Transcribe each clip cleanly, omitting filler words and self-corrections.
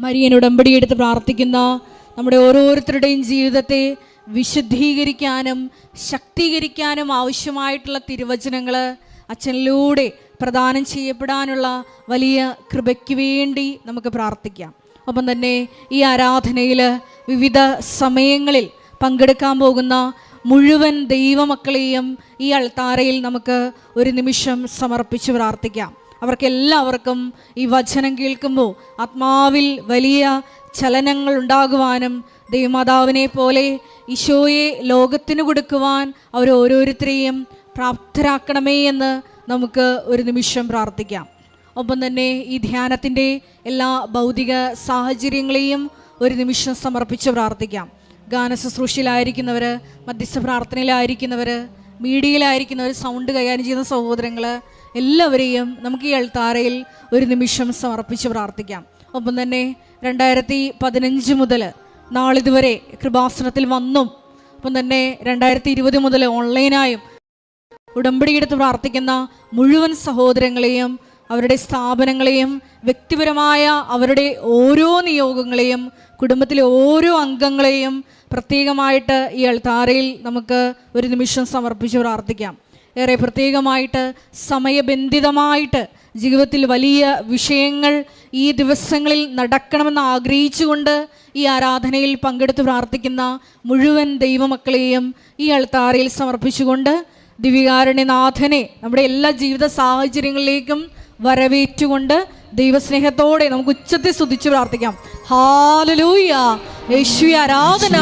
Marian ഉടമ്പടി എടുത്ത് പ്രാർത്ഥിക്കുന്ന നമ്മുടെ ഓരോരുത്തരുടെയും ജീവിതത്തെ വിശുദ്ധീകരിക്കാനും ശക്തീകരിക്കാനും ആവശ്യമായിട്ടുള്ള തിരുവചനങ്ങൾ അച്ഛനിലൂടെ പ്രദാനം ചെയ്യപ്പെടാനുള്ള വലിയ കൃപയ്ക്ക് വേണ്ടി നമുക്ക് പ്രാർത്ഥിക്കാം. ഒപ്പം തന്നെ ഈ ആരാധനയിൽ വിവിധ സമയങ്ങളിൽ പങ്കെടുക്കാൻ പോകുന്ന മുഴുവൻ ദൈവമക്കളെയും ഈ അൾത്താരയിൽ നമുക്ക് ഒരു നിമിഷം സമർപ്പിച്ച് പ്രാർത്ഥിക്കാം. അവർക്കെല്ലാവർക്കും ഈ വചനം കേൾക്കുമ്പോൾ ആത്മാവിൽ വലിയ ചലനങ്ങൾ ഉണ്ടാകുവാനും ദൈവമാതാവിനെ പോലെ ഈശോയെ ലോകത്തിന് കൊടുക്കുവാൻ അവരോരോരുത്തരെയും പ്രാപ്തരാക്കണമേ എന്ന് നമുക്ക് ഒരു നിമിഷം പ്രാർത്ഥിക്കാം. ഒപ്പം തന്നെ ഈ ധ്യാനത്തിൻ്റെ എല്ലാ ഭൗതിക സാഹചര്യങ്ങളെയും ഒരു നിമിഷം സമർപ്പിച്ച് പ്രാർത്ഥിക്കാം. ഗാന ശുശ്രൂഷയിലായിരിക്കുന്നവർ, മധ്യസ്ഥ പ്രാർത്ഥനയിലായിരിക്കുന്നവർ, മീഡിയയിലായിരിക്കുന്നവർ, സൗണ്ട് കൈകാര്യം ചെയ്യുന്ന സഹോദരങ്ങൾ എല്ലാവരെയും നമുക്ക് ഈ അൾത്താരയിൽ ഒരു നിമിഷം സമർപ്പിച്ച് പ്രാർത്ഥിക്കാം. ഒപ്പം തന്നെ 2015 മുതൽ നാളിതുവരെ കൃപാസനത്തിൽ വന്നും ഒപ്പം തന്നെ 2020 മുതൽ ഓൺലൈനായും ഉടമ്പടിയെടുത്ത് പ്രാർത്ഥിക്കുന്ന മുഴുവൻ സഹോദരങ്ങളെയും അവരുടെ സ്ഥാപനങ്ങളെയും വ്യക്തിപരമായ അവരുടെ ഓരോ നിയോഗങ്ങളെയും കുടുംബത്തിലെ ഓരോ അംഗങ്ങളെയും പ്രത്യേകമായിട്ട് ഈ അൾത്താരയിൽ നമുക്ക് ഒരു നിമിഷം സമർപ്പിച്ച് പ്രാർത്ഥിക്കാം. ഏറെ പ്രത്യേകമായിട്ട് സമയബന്ധിതമായിട്ട് ജീവിതത്തിൽ വലിയ വിഷയങ്ങൾ ഈ ദിവസങ്ങളിൽ നടക്കണമെന്ന് ആഗ്രഹിച്ചുകൊണ്ട് ഈ ആരാധനയിൽ പങ്കെടുത്ത് പ്രാർത്ഥിക്കുന്ന മുഴുവൻ ദൈവമക്കളെയും ഈ അൾത്താരയിൽ സമർപ്പിച്ചുകൊണ്ട് ദിവ്യകാരുണ്യനാഥനെ നമ്മുടെ എല്ലാ ജീവിത സാഹചര്യങ്ങളിലേക്കും വരവേറ്റുകൊണ്ട് ദൈവസ്നേഹത്തോടെ നമുക്ക് ഉച്ചത്തിൽ സ്തുതിച്ച് പ്രാർത്ഥിക്കാം. ഹല്ലേലൂയ, യേശുവേ ആരാധന.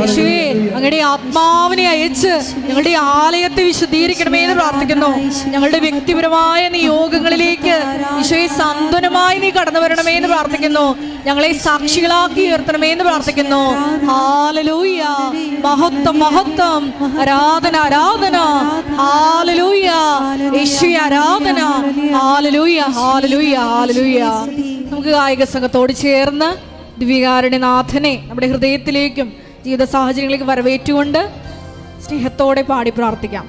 യേശുവേ അങ്ങയുടെ ആത്മാവിനെ അയച്ച് ഞങ്ങളുടെ ആലയത്തെ വിശുദ്ധീകരിക്കണമേ എന്ന് പ്രാർത്ഥിക്കുന്നു. ഞങ്ങളുടെ വ്യക്തിപരമായ നിയോഗങ്ങളിലേക്ക് ഈശോയെ സാന്ത്വനമായി നീ കടന്നു വരണമേ എന്ന് പ്രാർത്ഥിക്കുന്നു. ഞങ്ങളെ സാക്ഷികളാക്കി ഉയർത്തണമേ എന്ന് പ്രാർത്ഥിക്കുന്നു. ഹല്ലേലൂയ, മഹത്വം മഹത്വം, ആരാധന ആരാധന. ഹല്ലേലൂയ, യേശുവേ ആരാധന. ഹല്ലേലൂയ ഹല്ലേലൂയ ഹല്ലേലൂയ. നമുക്ക് ഗായക സംഘത്തോട് ചേർന്ന് ദിവ്യകാരുണ്യനാഥനെ നമ്മുടെ ഹൃദയത്തിലേക്കും ജീവിത സാഹചര്യങ്ങളിലേക്കും വരവേറ്റുകൊണ്ട് സ്നേഹത്തോടെ പാടി പ്രാർത്ഥിക്കാം.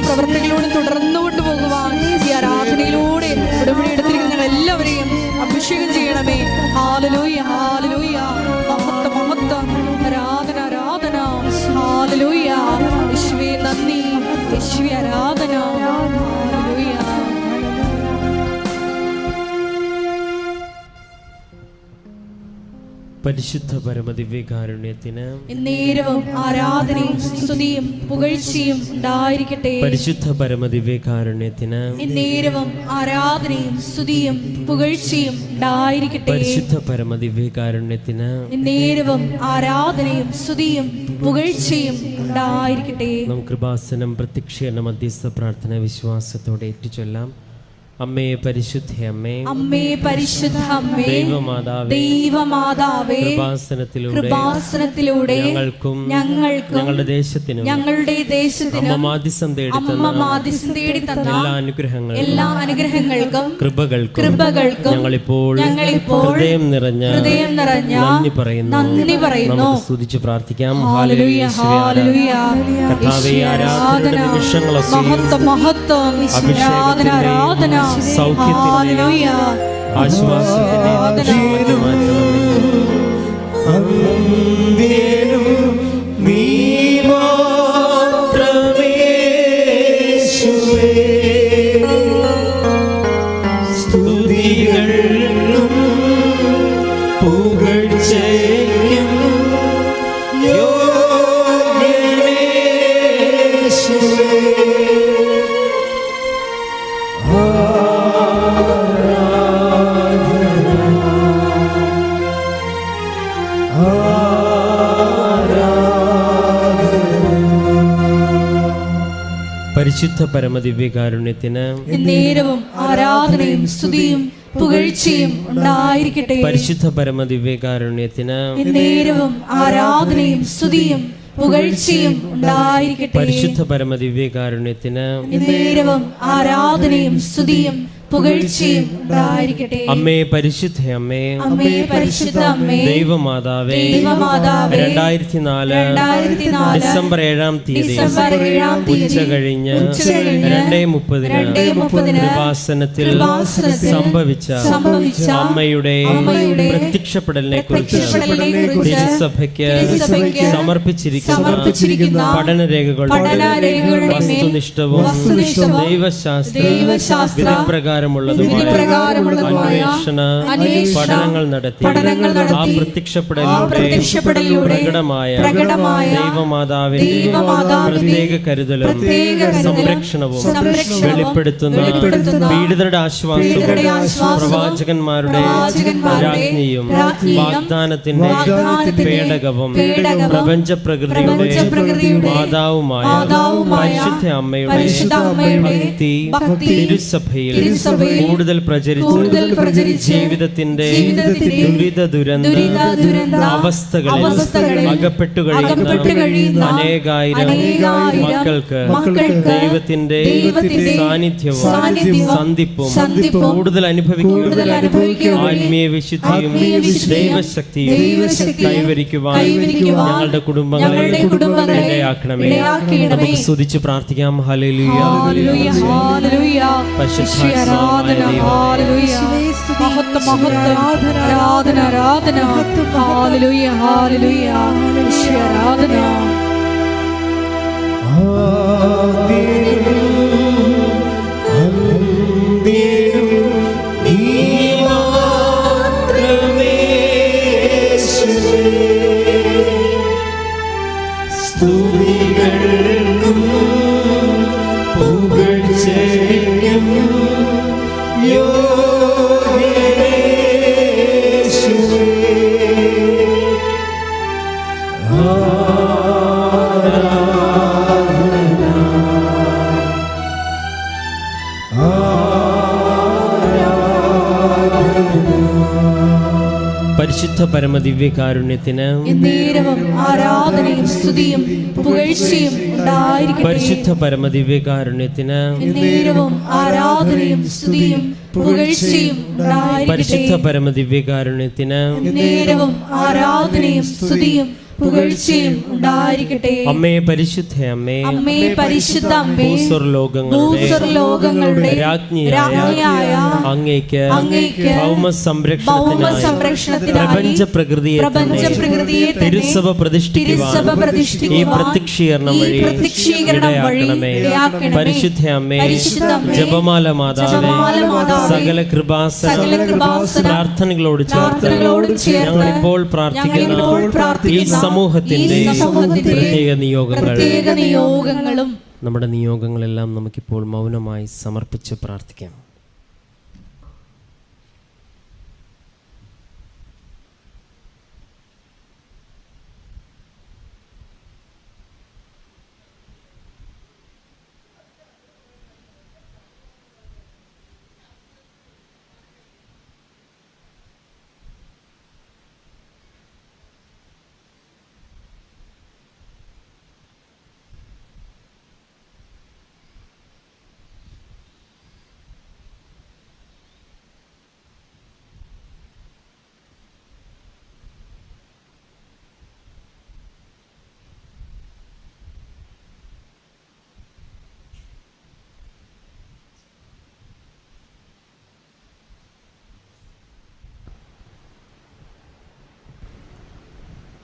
പ്രവർത്തികളിലൂടെ തുടർന്നു കൊണ്ടുപോകുവാൻ ഈ ആരാധനയിലൂടെ ഉടമ്പടിയെടുത്തിരിക്കുന്ന ഞങ്ങൾ എല്ലാവരെയും അഭിഷേകം ചെയ്യണമേ. ഹല്ലേലൂയ ഹല്ലേലൂയ, മഹത്വം മഹത്വം, പരിശുദ്ധ പരമദിവ്യകാരുണ്യത്തിന് നേരവും ആരാധനയും സ്തുതിയും പുകഴ്ചയും ഉണ്ടായിരിക്കട്ടെ. പരിശുദ്ധ പരമദിവ്യകാരുണ്യത്തിന് നേരവും ആരാധനയും സ്തുതിയും പുകഴ്ചയും ഉണ്ടായിരിക്കട്ടെ. പരിശുദ്ധ പരമദിവ്യകാരുണ്യത്തിന് നേരവും ആരാധനയും സ്തുതിയും പുകഴ്ചയും ഉണ്ടായിരിക്കട്ടെ. നമുക്ക് കൃപാസനം പ്രത്യക്ഷീകരണ മധ്യസ്ഥ പ്രാർത്ഥന വിശ്വാസത്തോടെ ഏറ്റുചൊല്ലാം. അമ്മേ പരിശുദ്ധ അമ്മേ, അമ്മേ പരിശുദ്ധ അമ്മേ, ദൈവമാതാവേ, ദൈവമാതാവേ, കൃപാസനത്തിലൂടെ ഞങ്ങൾക്കും ഞങ്ങളുടെ ദേശത്തിനും അമ്മ മാധ്യസ്ഥം തേടി തന്ന എല്ലാ അനുഗ്രഹങ്ങൾക്കും കൃപകൾക്കും ഞങ്ങളിപ്പോൾ ഹൃദയം നിറഞ്ഞ നന്ദി പറയുന്നു. നമുക്ക് സ്തുതിച്ച് പ്രാർത്ഥിക്കാം. Hallelujah, hallelujah. കർത്താവേ, ആരാധന നിമിഷങ്ങളൊക്കെ അഭിഷേകത്തിന്റെ സൗഖ്യത്തിന്റെ ആശ്വാസത്തിന്റെ പരിശുദ്ധ പരമദിവ്യകാരുണ്യത്തിന് നേരവും ആരാധനയും സ്തുതിയും പുകഴ്ചയും ഉണ്ടായിരിക്കട്ടെ. പരിശുദ്ധ പരമദിവ്യകാരുണ്യത്തിന് നേരവും ആരാധനയും സ്തുതിയും പുകഴ്ചയും ഉണ്ടായിരിക്കട്ടെ. പരിശുദ്ധ പരമദിവ്യകാരുണ്യത്തിന് നേരവും ആരാധനയും സ്തുതിയും പുകഴ്ചയും ഉണ്ടായിരിക്കട്ടെ. അമ്മേ പരിശുദ്ധ അമ്മേ, അമ്മേ പരിശുദ്ധ അമ്മേ, ദൈവമാതാവേ, ദൈവമാതാവേ, 2004 ഡിസംബർ 7-ാം തീയതി ഉച്ച കഴിഞ്ഞ് 2:30 കൃപാസനത്തിൽ സംഭവിച്ച അമ്മയുടെ പ്രത്യക്ഷപ്പെടലിനെ കുറിച്ച് തിരുസഭയ്ക്ക് സമർപ്പിച്ചിരിക്കുന്ന പഠനരേഖകളുടെ വസ്തുനിഷ്ഠവും ദൈവശാസ്ത്ര അന്വേഷണ പഠനങ്ങൾ നടത്തി ആ പ്രത്യക്ഷപ്പെടലിലൂടെ പ്രകടമായ ദൈവമാതാവിന്റെ പ്രത്യേക കരുതലും സംരക്ഷണവും വെളിപ്പെടുത്തുന്ന പീഡിതരുടെ ആശ്വാസവും പ്രവാചകന്മാരുടെ രാജ്ഞിയും വാഗ്ദാനത്തിന്റെ പേടകവും പ്രപഞ്ച പ്രകൃതിയുടെ മാതാവുമായ പരിശുദ്ധ അമ്മയുടെ ഭക്തി തിരുസഭയിൽ കൂടുതൽ പ്രചരിച്ച് ജീവിതത്തിന്റെ ദുരിത അവസ്ഥകളിൽ അകപ്പെട്ടു കഴിയുന്ന അനേകായിരം മക്കൾക്ക് ദൈവത്തിന്റെ സാന്നിധ്യവും സന്ധിപ്പും കൂടുതൽ അനുഭവിക്കുക ആത്മീയ വിശുദ്ധിയും ദൈവശക്തിയും കൈവരിക്കുവാൻ ഞങ്ങളുടെ കുടുംബങ്ങളെ ഇടയാക്കണമേ. നമുക്ക് സ്തുതിച്ച് പ്രാർത്ഥിക്കാം. ഹല്ലേലൂയ, ഹല്ലേലൂയ. ആരാധന, ഹല്ലേലൂയ, മഹത്വം, മഹത്വം, ആരാധന, ആരാധന, ഹല്ലേലൂയ, ഹല്ലേലൂയ, ആരാധന. പരിശുദ്ധ പരമദിവ്യകാരുണ്യത്തിന് നേരവും ആരാധനയും സ്തുതിയും പുകഴ്ചയും ഉണ്ടായിരിക്കട്ടെ. പരിശുദ്ധ പരമദിവ്യകാരുണ്യത്തിന് നേരവും ആരാധനയും സ്തുതിയും പുകഴ്ചയും ഉണ്ടായിരിക്കട്ടെ. പരിശുദ്ധ പരമദിവ്യകാരുണ്യത്തിന് നേരവും ആരാധനയും സ്തുതിയും പുകഴ്ചയും ഉണ്ടായിരിക്കട്ടെ. അമ്മേ പരിശുദ്ധ അമ്മേ, അമ്മേ പരിശുദ്ധ അമ്മേ, ഭൂസ്വർലോകങ്ങളുടെ രാജ്ഞിയായ അങ്ങേക്ക് ഭൗമ സംരക്ഷണത്തിനായി പ്രപഞ്ച പ്രകൃതിയെ തിരുസഭ പ്രതിഷ്ഠിക്കുവാൻ ഈ പ്രത്യക്ഷീകരണം വഴി ഇടയാക്കണമേ. പരിശുദ്ധ അമ്മേ, ജപമാല മാതാവേ, സകല കൃപാസന പ്രാർത്ഥനകളോട് ചേർത്ത് ഞങ്ങളിപ്പോൾ പ്രാർത്ഥിക്കുന്ന ഈ സമൂഹത്തിന്റെ പ്രത്യേക നിയോഗങ്ങളും നമ്മുടെ നിയോഗങ്ങളെല്ലാം നമുക്കിപ്പോൾ മൗനമായി സമർപ്പിച്ച് പ്രാർത്ഥിക്കാം.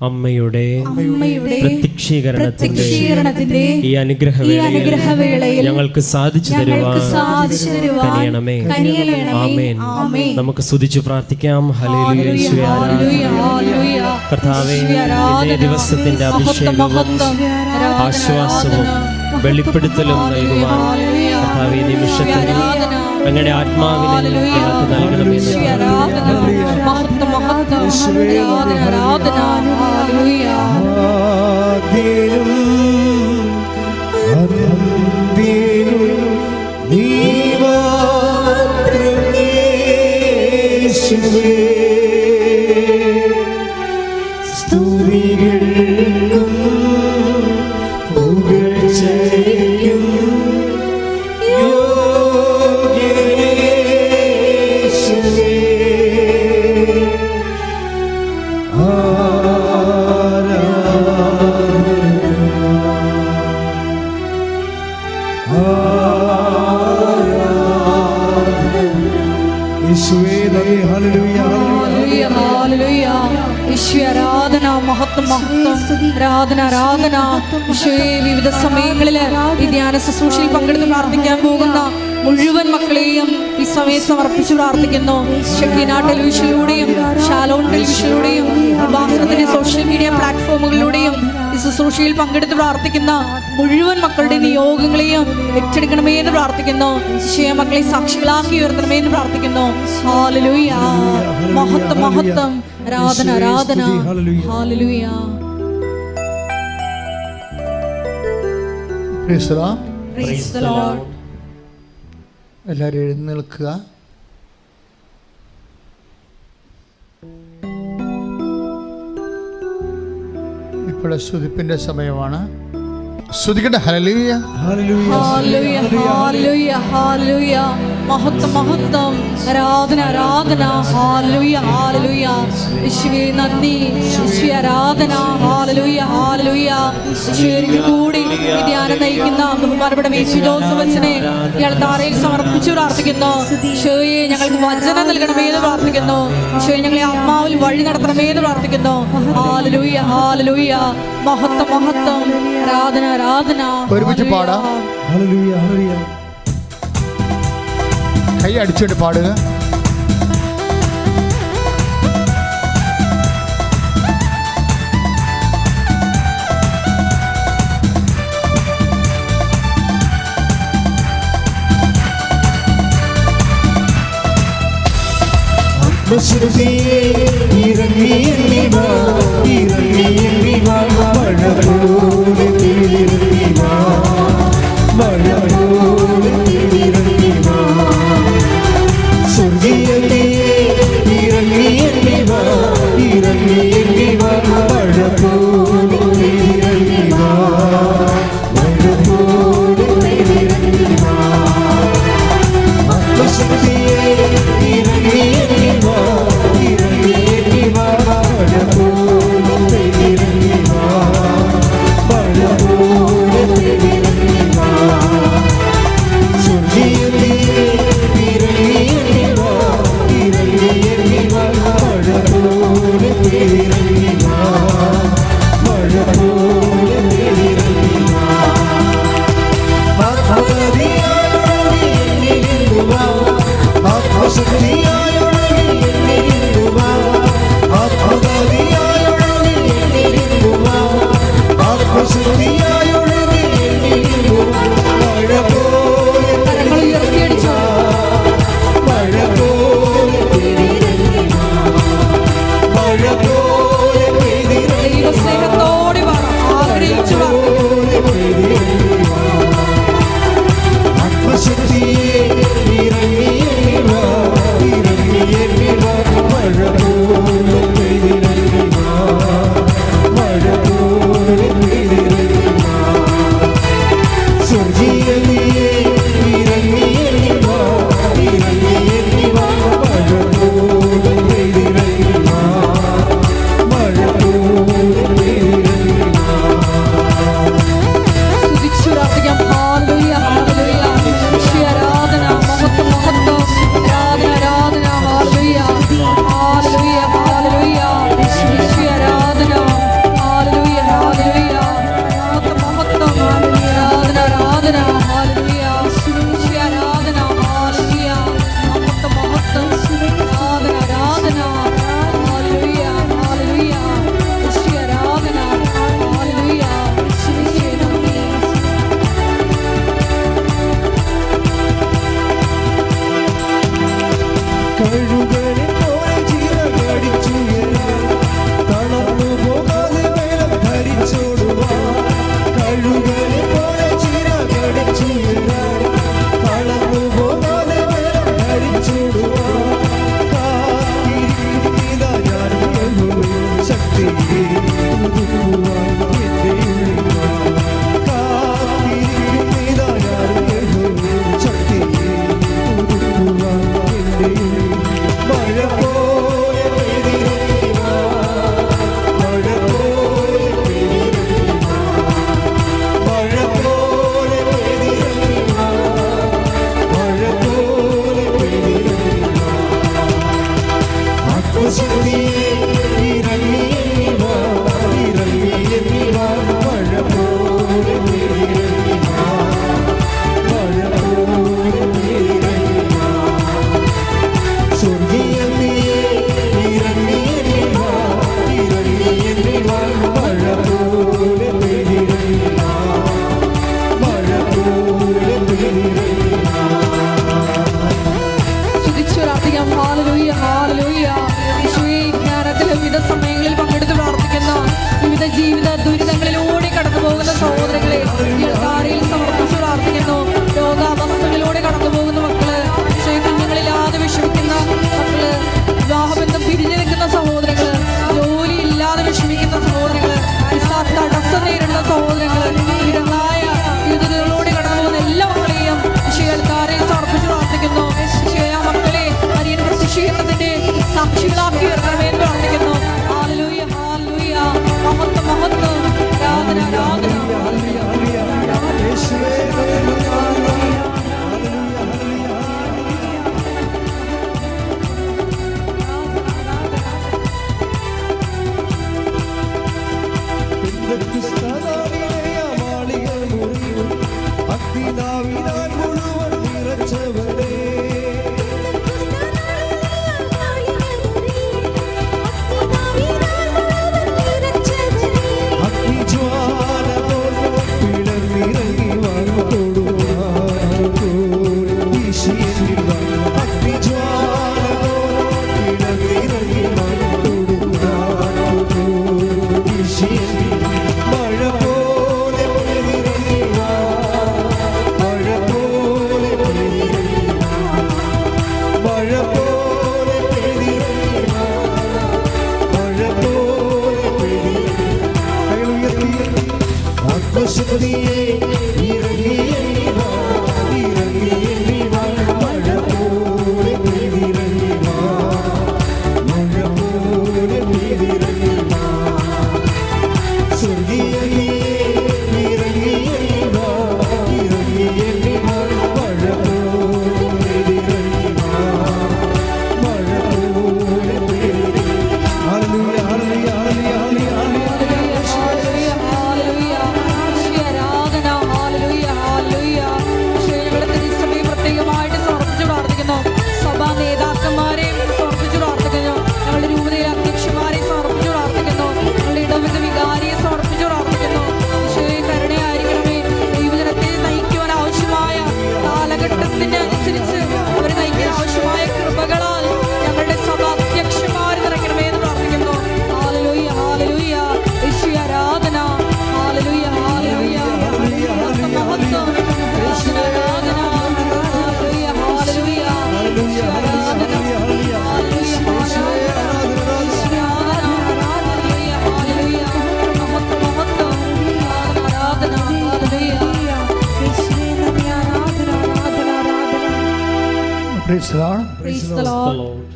അമ്മയുടെ പ്രത്യക്ഷീകരണത്തിന്റെ ഈ അനുഗ്രഹവേളയിൽ ഞങ്ങൾക്ക് സാധിച്ചു തരുവാൻ കനിയണമേ. ആമേൻ. നമുക്ക് സ്തുതിച്ചു പ്രാർത്ഥിക്കാം. ഹല്ലേലൂയ, യേശുവേ ആരാധന. കർത്താവേ, ഇന്നേ ദിവസത്തിന്റെ അഭിഷേകവും ആശ്വാസവും വെളിപ്പെടുത്തലും നൽകുവാൻ കർത്താവേ നിമിഷത്തിൽ അങ്ങയുടെ ആത്മാവിനെ ഞങ്ങൾക്ക് നൽകണമേ. വിവിധ സമയങ്ങളിൽ ഈ ധ്യാന ശുശ്രൂഷയിൽ പങ്കെടുത്ത് പ്രാർത്ഥിക്കാൻ പോകുന്ന മുഴുവൻ മക്കളെയും ഈ സമയം സമർപ്പിച്ച് പ്രാർത്ഥിക്കുന്നു. ഷെക്കീന ടെലിവിഷനിലൂടെയും ഷാലോൺ ടെലിവിഷനിലൂടെയും കൃപാസനത്തിന്റെ സോഷ്യൽ മീഡിയ പ്ലാറ്റ്ഫോമുകളിലൂടെയും ഈ ശുശ്രൂഷയിൽ പങ്കെടുത്ത് പ്രാർത്ഥിക്കുന്ന മുഴുവൻ മക്കളുടെ നിയോഗങ്ങളെയും ഏറ്റെടുക്കണമേ എന്ന് പ്രാർത്ഥിക്കുന്നു. ശിശുയ മക്കളെ സാക്ഷികളാക്കി ഉയർത്തണമേ എന്ന് പ്രാർത്ഥിക്കുന്നു. ഹല്ലേലൂയ, മഹത്വം മഹത്വം, ആരാധന ആരാധന. ഹല്ലേലൂയ. Praise the Lord. എല്ലാവരും എഴുന്നേൽക്കുക. ഇപ്പോൾ സ്തുതിപ്പിന്റെ സമയമാണ്. സ്തുതിക്കട്ടെ. ഹല്ലേലൂയ, ഹല്ലേലൂയ, ഹല്ലേലൂയ, ഹല്ലേലൂയ. മഹത്വം മഹത്വം, ആരാധന ആരാധന. ഹല്ലേലൂയ, ഹല്ലേലൂയ. യേശുവേ നന്ദി, യേശുവേ ആരാധന. ഹല്ലേലൂയ, ഹല്ലേലൂയ. യേശുവേ കൂടി ഈ ധ്യാനം നയിക്കുന്ന ബഹുമാനപ്പെട്ട മേശി ജോസഫ് അച്ഛനെ ഇയാൾ താരയിൽ സമർപ്പിച്ചു പ്രാർത്ഥിക്കുന്നു. യേശുവേ ഞങ്ങൾക്ക് വചനം നൽകണമേ എന്ന് പ്രാർത്ഥിക്കുന്നു. യേശുവേ ഞങ്ങളെ ആത്മാവിൽ വഴി നടത്തണമേ എന്ന് പ്രാർത്ഥിക്കുന്നു. ഹല്ലേലൂയ, ഹല്ലേലൂയ. മഹത്വം മഹത്വം, ആരാധന ആരാധന. ഒരുമിച്ച് പാടാം. Hallelujah, hallelujah. കൈ അടിച്ചുകൊണ്ട് പാടുക. ഇറങ്ങി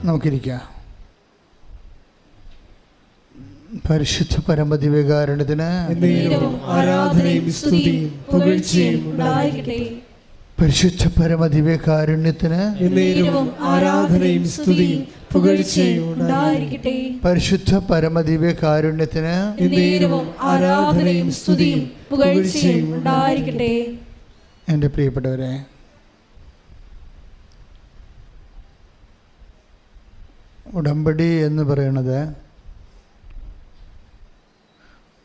നമുക്കിരിക്കാം. പരിശുദ്ധ പരമദിവ്യകാരുണ്യത്തിന് ആരാധനയും സ്തുതിയും പുകഴ്ചയും ഉണ്ടായിരിക്കട്ടെ. പരിശുദ്ധ പരമദിവ്യകാരുണ്യത്തിന് ആരാധനയും സ്തുതിയും പുകഴ്ചയും ഉണ്ടായിരിക്കട്ടെ. പരിശുദ്ധ പരമദിവ്യകാരുണ്യത്തിന് ആരാധനയും സ്തുതിയും പുകഴ്ചയും ഉണ്ടായിരിക്കട്ടെ. എൻ്റെ പ്രിയപ്പെട്ടവരെ, ഉടമ്പടി എന്ന് പറയുന്നത്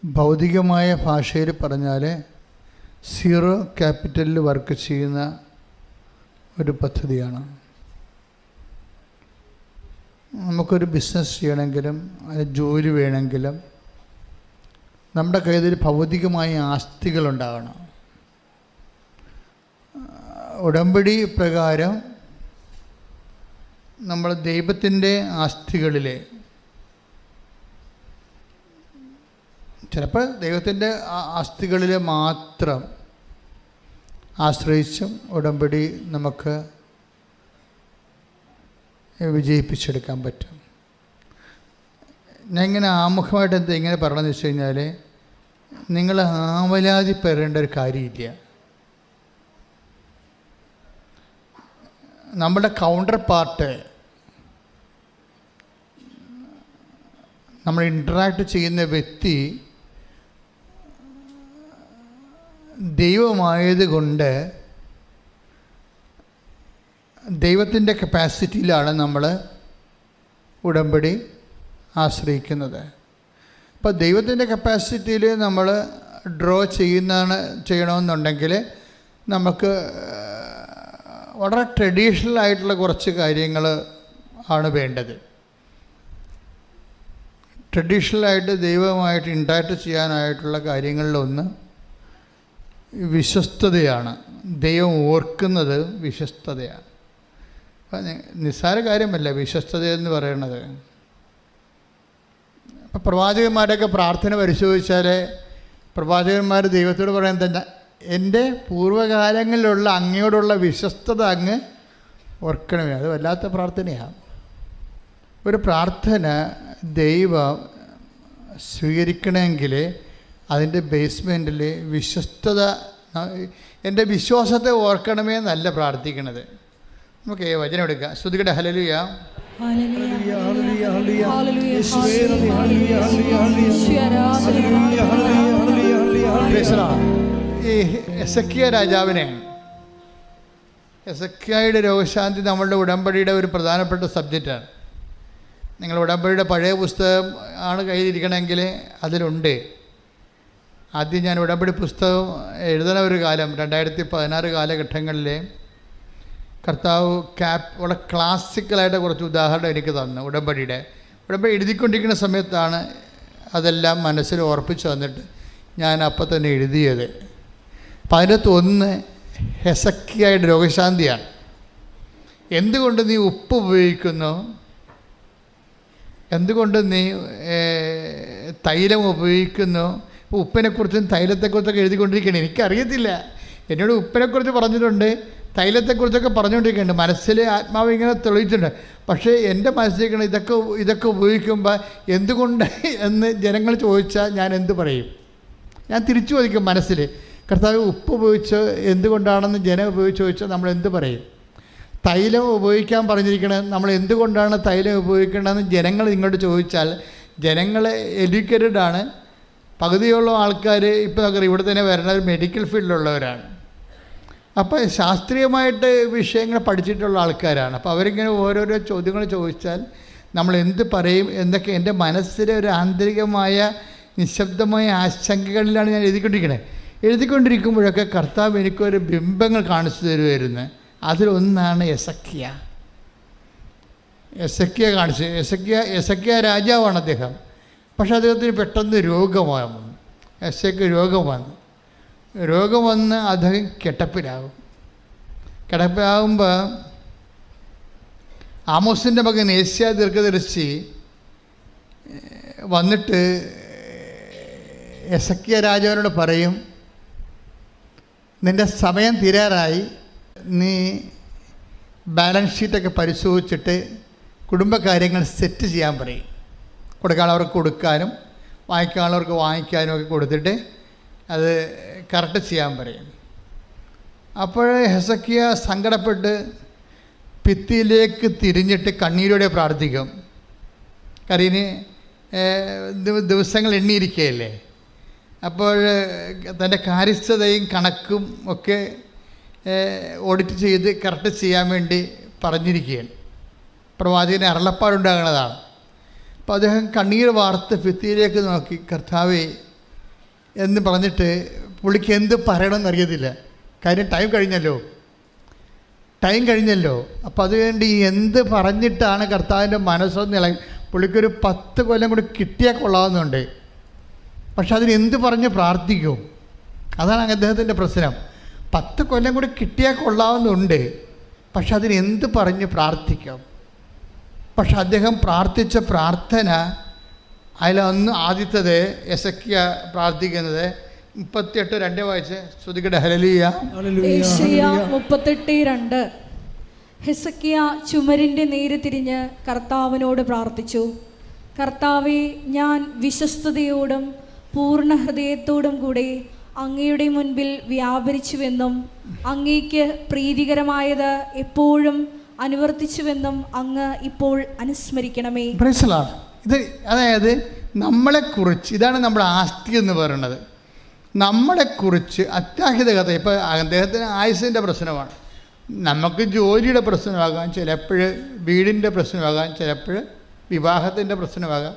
ഭൗതികമായ ഭാഷയിൽ പറഞ്ഞാൽ സീറോ ക്യാപിറ്റലിൽ വർക്ക് ചെയ്യുന്ന ഒരു പദ്ധതിയാണ്. നമുക്കൊരു ബിസിനസ് ചെയ്യണമെങ്കിലും അതിന് ജോലി വേണമെങ്കിലും നമ്മുടെ കയ്യിൽ ഭൗതികമായ ആസ്തികളുണ്ടാകണം. ഉടമ്പടി പ്രകാരം നമ്മൾ ദൈവത്തിൻ്റെ ആസ്തികളിലെ, ചിലപ്പോൾ ദൈവത്തിൻ്റെ ആസ്തികളിൽ മാത്രം ആശ്രയിച്ചും ഉടമ്പടി നമുക്ക് വിജയിപ്പിച്ചെടുക്കാൻ പറ്റും. ഞാൻ ഇങ്ങനെ ആമുഖമായിട്ട് എന്താ ഇങ്ങനെ പറയണമെന്ന് വെച്ച് കഴിഞ്ഞാൽ, നിങ്ങൾ ആവലാതിപ്പെടേണ്ട ഒരു കാര്യമില്ല. നമ്മുടെ കൗണ്ടർ പാർട്ട്, നമ്മൾ ഇൻട്രാക്ട് ചെയ്യുന്ന വ്യക്തി ദൈവമായതുകൊണ്ട് ദൈവത്തിൻ്റെ കപ്പാസിറ്റിയിലാണ് നമ്മൾ ഉടമ്പടി ആശ്രയിക്കുന്നത്. അപ്പോൾ ദൈവത്തിൻ്റെ കപ്പാസിറ്റിയിൽ നമ്മൾ ഡ്രോ ചെയ്യണമെന്നുണ്ടെങ്കിൽ നമുക്ക് വളരെ ട്രഡീഷണൽ ആയിട്ടുള്ള കുറച്ച് കാര്യങ്ങൾ ആണ് വേണ്ടത്. ട്രഡീഷണലായിട്ട് ദൈവമായിട്ട് ഇൻട്രാക്ട് ചെയ്യാനായിട്ടുള്ള കാര്യങ്ങളിലൊന്ന് വിശ്വസ്തതയാണ്. ദൈവം ഓർക്കുന്നത് വിശ്വസ്തതയാണ്. അപ്പം നിസ്സാര കാര്യമല്ല വിശ്വസ്തത എന്ന് പറയുന്നത്. അപ്പം പ്രവാചകന്മാരൊക്കെ പ്രാർത്ഥന പരിശോധിച്ചാൽ പ്രവാചകന്മാർ ദൈവത്തോട് പറയാൻ തന്നെ, എൻ്റെ പൂർവ്വകാലങ്ങളിലുള്ള അങ്ങയോടുള്ള വിശ്വസ്തത അങ്ങ് ഓർക്കണമേ. അത് വല്ലാത്ത പ്രാർത്ഥനയാണ്. ഒരു പ്രാർത്ഥന ദൈവം സ്വീകരിക്കണമെങ്കിൽ അതിൻ്റെ ബേസ്മെൻറ്റിൽ വിശ്വസ്തത, എൻ്റെ വിശ്വാസത്തെ ഓർക്കണമേ എന്നല്ല പ്രാർത്ഥിക്കണത്. നമുക്ക് വചനം എടുക്കാം. സ്തുതിക്കട്ടെ. ഹല്ലേലൂയ. ഹല്ലേലൂയ. ഈ എസക്കിയ രാജാവിനെയാണ്. എസക്കിയായുടെ രോഗശാന്തി നമ്മളുടെ ഉടമ്പടിയുടെ ഒരു പ്രധാനപ്പെട്ട സബ്ജക്റ്റാണ്. നിങ്ങൾ ഉടമ്പടിയുടെ പഴയ പുസ്തകം ആണ് കയ്യിലിരിക്കണമെങ്കിൽ അതിലുണ്ട്. ആദ്യം ഞാൻ ഉടമ്പടി പുസ്തകം എഴുതുന്ന ഒരു കാലം 2016 കാലഘട്ടങ്ങളിൽ കർത്താവ് വളരെ ക്ലാസിക്കലായിട്ട് കുറച്ച് ഉദാഹരണം എനിക്ക് തന്നു. ഉടമ്പടി എഴുതിക്കൊണ്ടിരിക്കുന്ന സമയത്താണ് അതെല്ലാം മനസ്സിൽ ഓർപ്പിച്ച് വന്നിട്ട് ഞാൻ അപ്പം തന്നെ എഴുതിയത്. അപ്പം അതിനകത്ത് ഒന്ന് ഹെസക്കിയായുടെ രോഗശാന്തിയാണ്. എന്തുകൊണ്ട് നീ ഉപ്പ് ഉപയോഗിക്കുന്നു, എന്തുകൊണ്ട് നീ തൈലം ഉപയോഗിക്കുന്നു. ഇപ്പോൾ ഉപ്പിനെക്കുറിച്ചും തൈലത്തെക്കുറിച്ചൊക്കെ എഴുതിക്കൊണ്ടിരിക്കുകയാണ്. എനിക്കറിയത്തില്ല, എന്നോട് ഉപ്പിനെക്കുറിച്ച് പറഞ്ഞിട്ടുണ്ട്, തൈലത്തെക്കുറിച്ചൊക്കെ പറഞ്ഞുകൊണ്ടിരിക്കുന്നുണ്ട്. മനസ്സിൽ ആത്മാവ് ഇങ്ങനെ തെളിയിച്ചിട്ടുണ്ട്. പക്ഷേ എൻ്റെ മനസ്സിലേക്കാണ് ഇതൊക്കെ ഉപയോഗിക്കുമ്പോൾ എന്തുകൊണ്ട് എന്ന് ജനങ്ങൾ ചോദിച്ചാൽ ഞാൻ എന്ത് പറയും? ഞാൻ തിരിച്ചു ചോദിക്കും മനസ്സിൽ, കർത്താവ് ഉപ്പ് ഉപയോഗിച്ച് എന്തുകൊണ്ടാണെന്ന് ജനം ഉപയോഗിച്ച് ചോദിച്ചാൽ നമ്മൾ എന്ത് പറയും? തൈലം ഉപയോഗിക്കാൻ പറഞ്ഞിരിക്കണത് നമ്മൾ എന്തുകൊണ്ടാണ് തൈലം ഉപയോഗിക്കേണ്ടതെന്ന് ജനങ്ങൾ നിങ്ങളോട് ചോദിച്ചാൽ, ജനങ്ങൾ എഡ്യൂക്കേറ്റഡാണ്. പകുതിയുള്ള ആൾക്കാർ ഇപ്പോൾ നോക്കാം ഇവിടെ തന്നെ വരുന്നത് മെഡിക്കൽ ഫീൽഡിലുള്ളവരാണ്. അപ്പോൾ ശാസ്ത്രീയമായിട്ട് വിഷയങ്ങൾ പഠിച്ചിട്ടുള്ള ആൾക്കാരാണ്. അപ്പോൾ അവരിങ്ങനെ ഓരോരോ ചോദ്യങ്ങൾ ചോദിച്ചാൽ നമ്മൾ എന്ത് പറയും എന്നൊക്കെ എൻ്റെ മനസ്സിലെ ഒരു ആന്തരികമായ നിശബ്ദമായ ആശങ്കകളിലാണ് ഞാൻ എഴുതിക്കൊണ്ടിരിക്കുമ്പോഴൊക്കെ കർത്താവ് എനിക്കൊരു ബിംബങ്ങൾ കാണിച്ചു തരുമായിരുന്നു. അതിലൊന്നാണ് എസക്കിയ കാണിച്ചു. എസക്കിയ രാജാവാണ് അദ്ദേഹം. പക്ഷെ അദ്ദേഹത്തിന് പെട്ടെന്ന് രോഗം വന്നു. എസക്കിയ രോഗം വന്ന് അദ്ദേഹം കിടപ്പിലാകുമ്പോൾ ആമോസിൻ്റെ മകൻ ഏഷ്യ ദീർഘദർശി വന്നിട്ട് എസക്കിയ രാജാവിനോട് പറയും, നിൻ്റെ സമയം തീരാറായി, നീ ബാലൻസ് ഷീറ്റൊക്കെ പരിശോധിച്ചിട്ട് കുടുംബകാര്യങ്ങൾ സെറ്റ് ചെയ്യാൻ പറയും. കൊടുക്കാനുള്ളവർക്ക് കൊടുക്കാനും വാങ്ങിക്കാനുള്ളവർക്ക് വാങ്ങിക്കാനും ഒക്കെ കൊടുത്തിട്ട് അത് കറക്റ്റ് ചെയ്യാൻ പറയും. അപ്പോൾ ഹെസക്കിയ സങ്കടപ്പെട്ട് ഭിത്തിയിലേക്ക് തിരിഞ്ഞിട്ട് കണ്ണീരോടെ പ്രാർത്ഥിക്കും. കരീന് ദിവസങ്ങൾ എണ്ണിയിരിക്കുകയല്ലേ. അപ്പോൾ തൻ്റെ കാര്യസ്ഥതയും കണക്കും ഒക്കെ ഓഡിറ്റ് ചെയ്ത് കറക്റ്റ് ചെയ്യാൻ വേണ്ടി പറഞ്ഞിരിക്കുകയാണ്. പ്രവാചകന് അരുളപ്പാടുണ്ടാകുന്നതാണ്. അപ്പോൾ അദ്ദേഹം കണ്ണീർ വാർത്ത് ഭിത്തിയിലേക്ക് നോക്കി, കർത്താവേ എന്ന് പറഞ്ഞിട്ട് പുള്ളിക്ക് എന്ത് പറയണമെന്ന് അറിയത്തില്ല. കാര്യം ടൈം കഴിഞ്ഞല്ലോ. അപ്പോൾ അതുകൊണ്ട് എന്ത് പറഞ്ഞിട്ടാണ് കർത്താവിൻ്റെ മനസ്സൊന്ന് ഇളകി. പുള്ളിക്കൊരു 10 കൊല്ലം കൂടി കിട്ടിയാൽ കൊള്ളാവുന്നുണ്ട്. പക്ഷെ അതിന് എന്ത് പറഞ്ഞ് പ്രാർത്ഥിക്കും? അതാണ് അദ്ദേഹത്തിൻ്റെ പ്രശ്നം. 10 കൊല്ലം കൂടി കിട്ടിയാൽ കൊള്ളാവുന്നുണ്ട്, പക്ഷെ അതിന് എന്ത് പറഞ്ഞ് പ്രാർത്ഥിക്കാം? പക്ഷെ അദ്ദേഹം പ്രാർത്ഥിച്ച പ്രാർത്ഥന അതിലൊന്ന് ആദ്യത്തേത് എസക്കിയ പ്രാർത്ഥിക്കുന്നത് 38:2 വായിച്ച് ശ്രുതികടെ ഹല്ലേലൂയ. 38:2 ഹെസക്കിയ ചുമരിൻ്റെ നേരെ തിരിഞ്ഞ് കർത്താവിനോട് പ്രാർത്ഥിച്ചു. കർത്താവെ, ഞാൻ വിശ്വസ്തയോടും പൂർണ്ണ ഹൃദയത്തോടും കൂടെ അങ്ങയുടെ മുൻപിൽ വ്യാപരിച്ചുവെന്നും അങ്ങേക്ക് പ്രീതികരമായത് എപ്പോഴും അനുവർത്തിച്ചുവെന്നും അങ്ങ് ഇപ്പോൾ അനുസ്മരിക്കണമേ. ഇത് അതായത് നമ്മളെക്കുറിച്ച്, ഇതാണ് നമ്മുടെ ആസ്തി എന്ന് പറയുന്നത്. നമ്മളെക്കുറിച്ച് അത്യാഹിത കഥ. ഇപ്പോൾ അദ്ദേഹത്തിന് ആയുസിൻ്റെ പ്രശ്നമാണ്, നമുക്ക് ജോലിയുടെ പ്രശ്നമാകാം, ചിലപ്പോൾ വീടിൻ്റെ പ്രശ്നമാകാം, ചിലപ്പോൾ വിവാഹത്തിൻ്റെ പ്രശ്നമാകാം,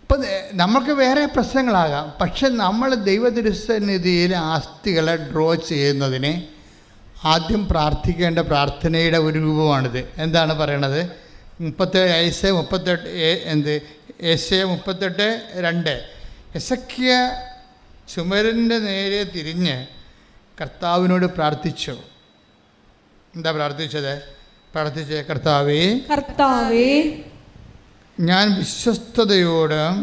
ഇപ്പം നമുക്ക് വേറെ പ്രശ്നങ്ങളാകാം. പക്ഷെ നമ്മൾ ദൈവതിരുസന്നിധിയിൽ ആസ്തികളെ ഡ്രോ ചെയ്യുന്നതിന് ആദ്യം പ്രാർത്ഥിക്കേണ്ട പ്രാർത്ഥനയുടെ ഒരു രൂപമാണിത്. എന്താണ് പറയണത്? 38:2 ഹെസക്കിയ ചുമരിൻ്റെ നേരെ തിരിഞ്ഞ് കർത്താവിനോട് പ്രാർത്ഥിച്ചു. എന്താ പ്രാർത്ഥിച്ചത്? കർത്താവേ, ഞാൻ വിശ്വസ്തയോടും.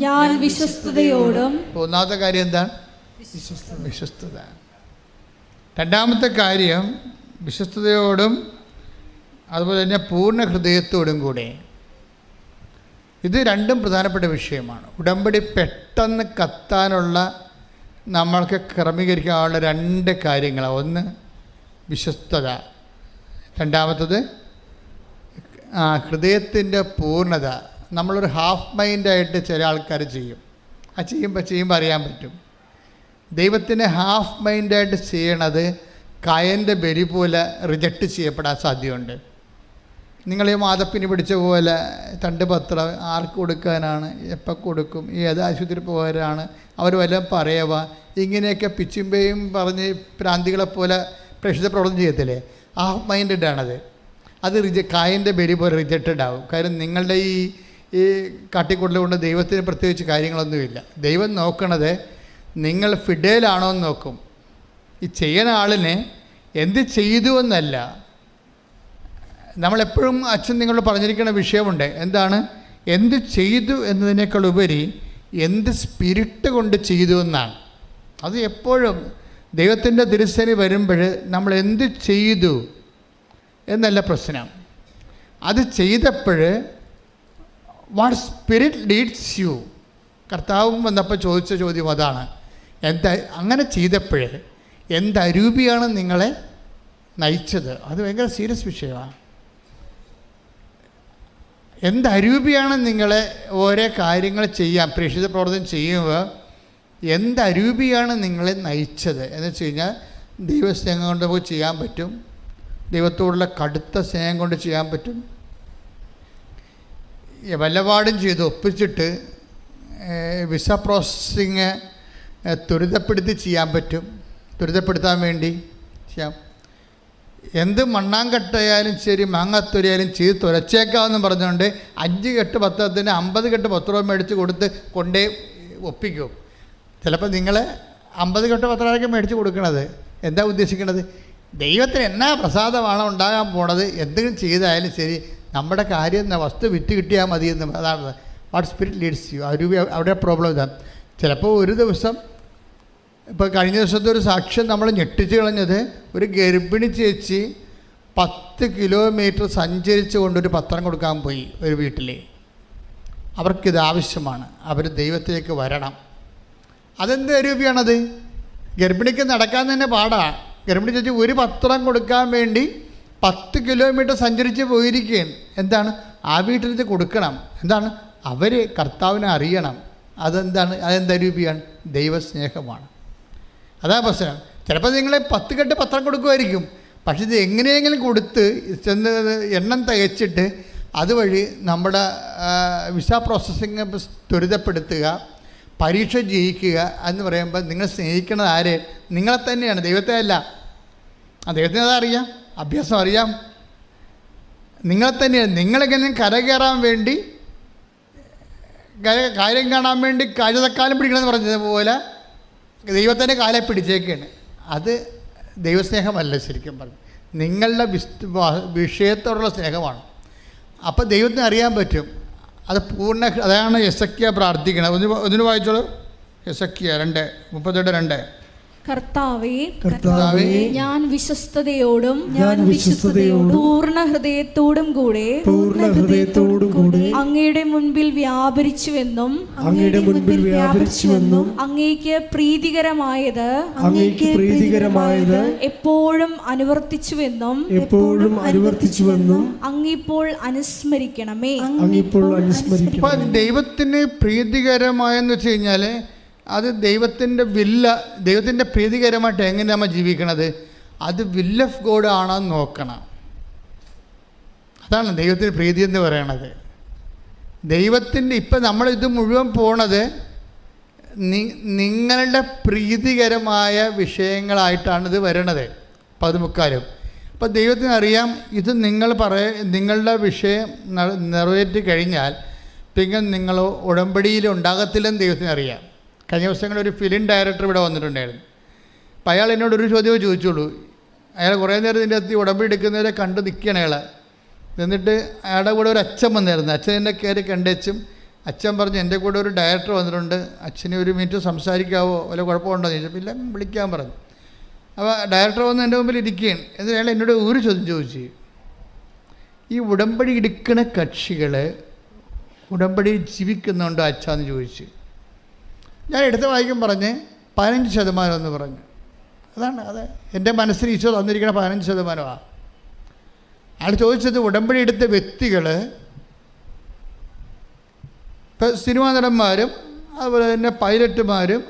ഒന്നാമത്തെ കാര്യം എന്താണ്? വിശ്വസ്തത. രണ്ടാമത്തെ കാര്യം വിശ്വസ്തയോടും അതുപോലെ തന്നെ പൂർണ്ണ ഹൃദയത്തോടും കൂടെ. ഇത് രണ്ടും പ്രധാനപ്പെട്ട വിഷയമാണ്. ഉടമ്പടി പെട്ടെന്ന് കത്താനുള്ള നമ്മൾക്ക് ക്രമീകരിക്കാനുള്ള 2 കാര്യങ്ങളാണ്. ഒന്ന് വിശ്വസ്തത, രണ്ടാമത്തത് ഹൃദയത്തിൻ്റെ പൂർണ്ണത. നമ്മളൊരു ഹാഫ് മൈൻഡായിട്ട് ചില ആൾക്കാർ ചെയ്യും. ചെയ്യുമ്പോൾ അറിയാൻ പറ്റും. ദൈവത്തിനെ ഹാഫ് മൈൻഡായിട്ട് ചെയ്യണത് കയൻ്റെ ബലി പോലെ റിജക്റ്റ് ചെയ്യപ്പെടാൻ സാധ്യതയുണ്ട്. നിങ്ങൾ ഈ മാതപ്പിന് പിടിച്ച പോലെ തണ്ട് പത്രം ആർക്ക് കൊടുക്കാനാണ്, എപ്പോൾ കൊടുക്കും, ഏത് ആശുപത്രി പോകാനാണ്, അവർ വല്ലതും പറയുക, ഇങ്ങനെയൊക്കെ പിച്ചുമ്പയും പറഞ്ഞ് പ്രാന്തികളെപ്പോലെ പ്രേക്ഷിത പ്രവർത്തനം ചെയ്യത്തില്ലേ? ഹാഫ് മൈൻഡാണത്. അത് കായൻ്റെ ബലി പോലെ റിജക്റ്റഡ് ആവും. കാര്യം നിങ്ങളുടെ ഈ കാട്ടിക്കൂട്ടൽ കൊണ്ട് ദൈവത്തിന് പ്രത്യേകിച്ച് കാര്യങ്ങളൊന്നുമില്ല. ദൈവം നോക്കണത് നിങ്ങൾ ഫിഡേലാണോ എന്ന് നോക്കും. ഈ ചെയ്യുന്ന ആളിനെ എന്ത് ചെയ്തു എന്നല്ല. നമ്മളെപ്പോഴും അച്ഛൻ നിങ്ങളോട് പറഞ്ഞിരിക്കുന്ന വിഷയമുണ്ട്. എന്താണ്? എന്ത് ചെയ്തു എന്നതിനേക്കാൾ ഉപരി എന്ത് സ്പിരിറ്റ് കൊണ്ട് ചെയ്തു എന്നാണ്. അത് എപ്പോഴും ദൈവത്തിൻ്റെ തിരുസേനി വരുമ്പോൾ നമ്മൾ എന്ത് ചെയ്തു എന്നല്ല പ്രശ്നം. അത് ചെയ്തപ്പോൾ വാട്ട് സ്പിരിറ്റ് ലീഡ്സ് യു. കർത്താവും വന്നപ്പോൾ ചോദിച്ച ചോദ്യം അതാണ്. അങ്ങനെ ചെയ്തപ്പോൾ എന്തരൂപിയാണ് നിങ്ങളെ നയിച്ചത്? അത് ഭയങ്കര സീരിയസ് വിഷയമാണ്. എന്തരൂപിയാണ് നിങ്ങളെ ഓരോ കാര്യങ്ങൾ ചെയ്യാൻ പ്രേക്ഷിത പ്രവർത്തനം ചെയ്യുമ്പോൾ എന്തരൂപിയാണ് നിങ്ങളെ നയിച്ചത് എന്ന് വെച്ച് കഴിഞ്ഞാൽ ദൈവസ്നേഹം കൊണ്ട് നമുക്ക് ചെയ്യാൻ പറ്റും, ദൈവത്തോടുള്ള കടുത്ത സ്നേഹം കൊണ്ട് ചെയ്യാൻ പറ്റും. വല്ലപാടും ചെയ്ത് ഒപ്പിച്ചിട്ട് വിസ പ്രോസസ്സിങ് ത്വരിതപ്പെടുത്തി ചെയ്യാൻ പറ്റും, ത്വരിതപ്പെടുത്താൻ വേണ്ടി ചെയ്യാം. എന്ത് മണ്ണാങ്കട്ടയാലും ശരി മാങ്ങാത്തൊരിയാലും ചെയ്ത് തുരച്ചേക്കാമെന്ന് പറഞ്ഞുകൊണ്ട് 5 കെട്ട് പത്രത്തിന് 50 കെട്ട് പത്രം മേടിച്ച് കൊടുത്ത് കൊണ്ടേ ഒപ്പിക്കും. ചിലപ്പോൾ നിങ്ങൾ 50 കെട്ട് പത്രമൊക്കെ മേടിച്ച് കൊടുക്കണത് എന്താ ഉദ്ദേശിക്കണത്? ദൈവത്തിന് എന്നാ പ്രസാദമാണോ ഉണ്ടാകാൻ പോണത്, എന്തെങ്കിലും ചെയ്തായാലും ശരി നമ്മുടെ കാര്യം എന്ന വസ്തു വിറ്റ് കിട്ടിയാൽ മതി എന്ന്. അതാണ് വാട്ട് സ്പിരിറ്റ് ലീഡ്സ് യു. അവിടെ പ്രോബ്ലം ഇതാണ്. ചിലപ്പോൾ ഒരു ദിവസം, ഇപ്പോൾ കഴിഞ്ഞ ദിവസത്തെ ഒരു സാക്ഷ്യം നമ്മൾ ഞെട്ടിച്ച് കളഞ്ഞത്, ഒരു ഗർഭിണി ചേച്ചി 10 കിലോമീറ്റർ സഞ്ചരിച്ച് കൊണ്ടൊരു പത്രം കൊടുക്കാൻ പോയി ഒരു വീട്ടിൽ. അവർക്കിത് ആവശ്യമാണ്, അവർ ദൈവത്തിലേക്ക് വരണം. അതെന്ത് രൂപയാണത്? ഗർഭിണിക്ക് നടക്കാൻ തന്നെ പാടാണ്. ഗർഭിണി ചേച്ചി ഒരു പത്രം കൊടുക്കാൻ വേണ്ടി 10 കിലോമീറ്റർ സഞ്ചരിച്ച് പോയിരിക്കുകയാണ്. എന്താണ്? ആ വീട്ടിലേക്ക് കൊടുക്കണം. എന്താണ്? അവർ കർത്താവിനെ അറിയണം. അതെന്താണ്? അതെന്താ രൂപയാണ്? ദൈവസ്നേഹമാണ്. അതാ പ്രശ്നം. ചിലപ്പോൾ നിങ്ങൾ 10 കെട്ട് പത്രം കൊടുക്കുമായിരിക്കും, പക്ഷെ ഇത് എങ്ങനെയെങ്കിലും കൊടുത്ത് ചെന്ന് എണ്ണം തികച്ചിട്ട് അതുവഴി നമ്മുടെ വിസ പ്രോസസ്സിങ് ത്വരിതപ്പെടുത്തുക, പരീക്ഷ ജയിക്കുക എന്ന് പറയുമ്പോൾ നിങ്ങൾ സ്നേഹിക്കുന്നത് ആരെ? നിങ്ങളെ തന്നെയാണ്, ദൈവത്തെ അല്ല. ദൈവത്തിന് അതറിയാം, അഭ്യാസം അറിയാം. നിങ്ങളെ തന്നെയാണ്. നിങ്ങളെങ്ങനെ കരകയറാൻ വേണ്ടി, കാര്യം കാണാൻ വേണ്ടി കാഴ്ചക്കാലം പിടിക്കണമെന്ന് പറഞ്ഞതുപോലെ ദൈവത്തിൻ്റെ കാലെ പിടിച്ചേക്കാണ്. അത് ദൈവസ്നേഹമല്ല ശരിക്കും പറഞ്ഞു. നിങ്ങളുടെ വിഷയത്തോടുള്ള സ്നേഹമാണ്. അപ്പോൾ ദൈവത്തിന് അറിയാൻ പറ്റും. അത് അതാണ് യെസക്കിയ പ്രാർത്ഥിക്കണം. ഒന്നിനു വായിച്ചോളൂ. യെസക്കിയ 2:32. കർത്താവേ, ഞാൻ വിശ്വസ്തയോടും പൂർണ്ണ ഹൃദയത്തോടും കൂടെ അങ്ങയുടെ മുൻപിൽ വ്യാപരിച്ചുവെന്നും അങ്ങേക്ക് പ്രീതികരമായത് എപ്പോഴും അനുവർത്തിച്ചുവെന്നും അങ്ങിപ്പോൾ അനുസ്മരിക്കണമേ. ദൈവത്തിന് പ്രീതികരമായെന്ന് വെച്ച് കഴിഞ്ഞാൽ അത് ദൈവത്തിൻ്റെ ദൈവത്തിൻ്റെ പ്രീതികരമായിട്ട് എങ്ങനെ നമ്മൾ ജീവിക്കണത്? അത് വിൽ ഓഫ് ഗോഡ് ആണോ നോക്കണം. അതാണ് ദൈവത്തിന് പ്രീതി എന്ന് പറയണത്. ദൈവത്തിൻ്റെ ഇപ്പം നമ്മളിത് മുഴുവൻ പോണത് നിങ്ങളുടെ പ്രീതികരമായ വിഷയങ്ങളായിട്ടാണ് ഇത് വരണത് 14. അപ്പോൾ ദൈവത്തിന് അറിയാം ഇത് നിങ്ങളുടെ വിഷയം നിറവേറ്റി കഴിഞ്ഞാൽ പിന്നെ നിങ്ങൾ ഉടമ്പടിയിൽ ഉണ്ടാകത്തില്ലെന്ന് ദൈവത്തിന് അറിയാം. കഴിഞ്ഞ ദിവസങ്ങളിൽ ഒരു ഫിലിം ഡയറക്ടർ ഇവിടെ വന്നിട്ടുണ്ടായിരുന്നു. അപ്പോൾ അയാൾ എന്നോടൊരു ചോദ്യമേ ചോദിച്ചുള്ളൂ. അയാൾ കുറേ നേരം ഇതിൻ്റെ അകത്ത് ഉടമ്പടി എടുക്കുന്നവരെ കണ്ട് നിൽക്കുകയാണ് അയാൾ. എന്നിട്ട് അയാളുടെ കൂടെ ഒരു അച്ഛൻ വന്നായിരുന്നു. അച്ഛൻ എന്നെ കയറി കണ്ടേച്ചും അച്ഛൻ പറഞ്ഞു, എൻ്റെ കൂടെ ഒരു ഡയറക്ടർ വന്നിട്ടുണ്ട്, അച്ഛനെ 1 മിനിറ്റ് സംസാരിക്കാവോ, വല്ല കുഴപ്പമുണ്ടോ എന്ന് ചോദിച്ചപ്പോൾ ഇല്ല വിളിക്കാൻ പറഞ്ഞു. അപ്പോൾ ഡയറക്ടർ വന്ന് എൻ്റെ മുമ്പിൽ ഇരിക്കുകയാണ്. എന്നിട്ട് അയാൾ എന്നോട് ഒരു ചോദ്യം ചോദിച്ചു. ഈ ഉടമ്പടി എടുക്കുന്ന കക്ഷികൾ ഉടമ്പടി ജീവിക്കുന്നുണ്ടോ അച്ഛാന്ന് ചോദിച്ചു. ഞാൻ എടുത്ത വായിക്കും പറഞ്ഞ് 15% എന്ന് പറഞ്ഞു. അതാണ് എൻ്റെ മനസ്സിൽ ഈശോ തന്നിരിക്കുന്ന 15%. അയാൾ ചോദിച്ചത് ഉടമ്പടി എടുത്ത വ്യക്തികൾ ഇപ്പോൾ സിനിമാ നടന്മാരും അതുപോലെ തന്നെ പൈലറ്റുമാരും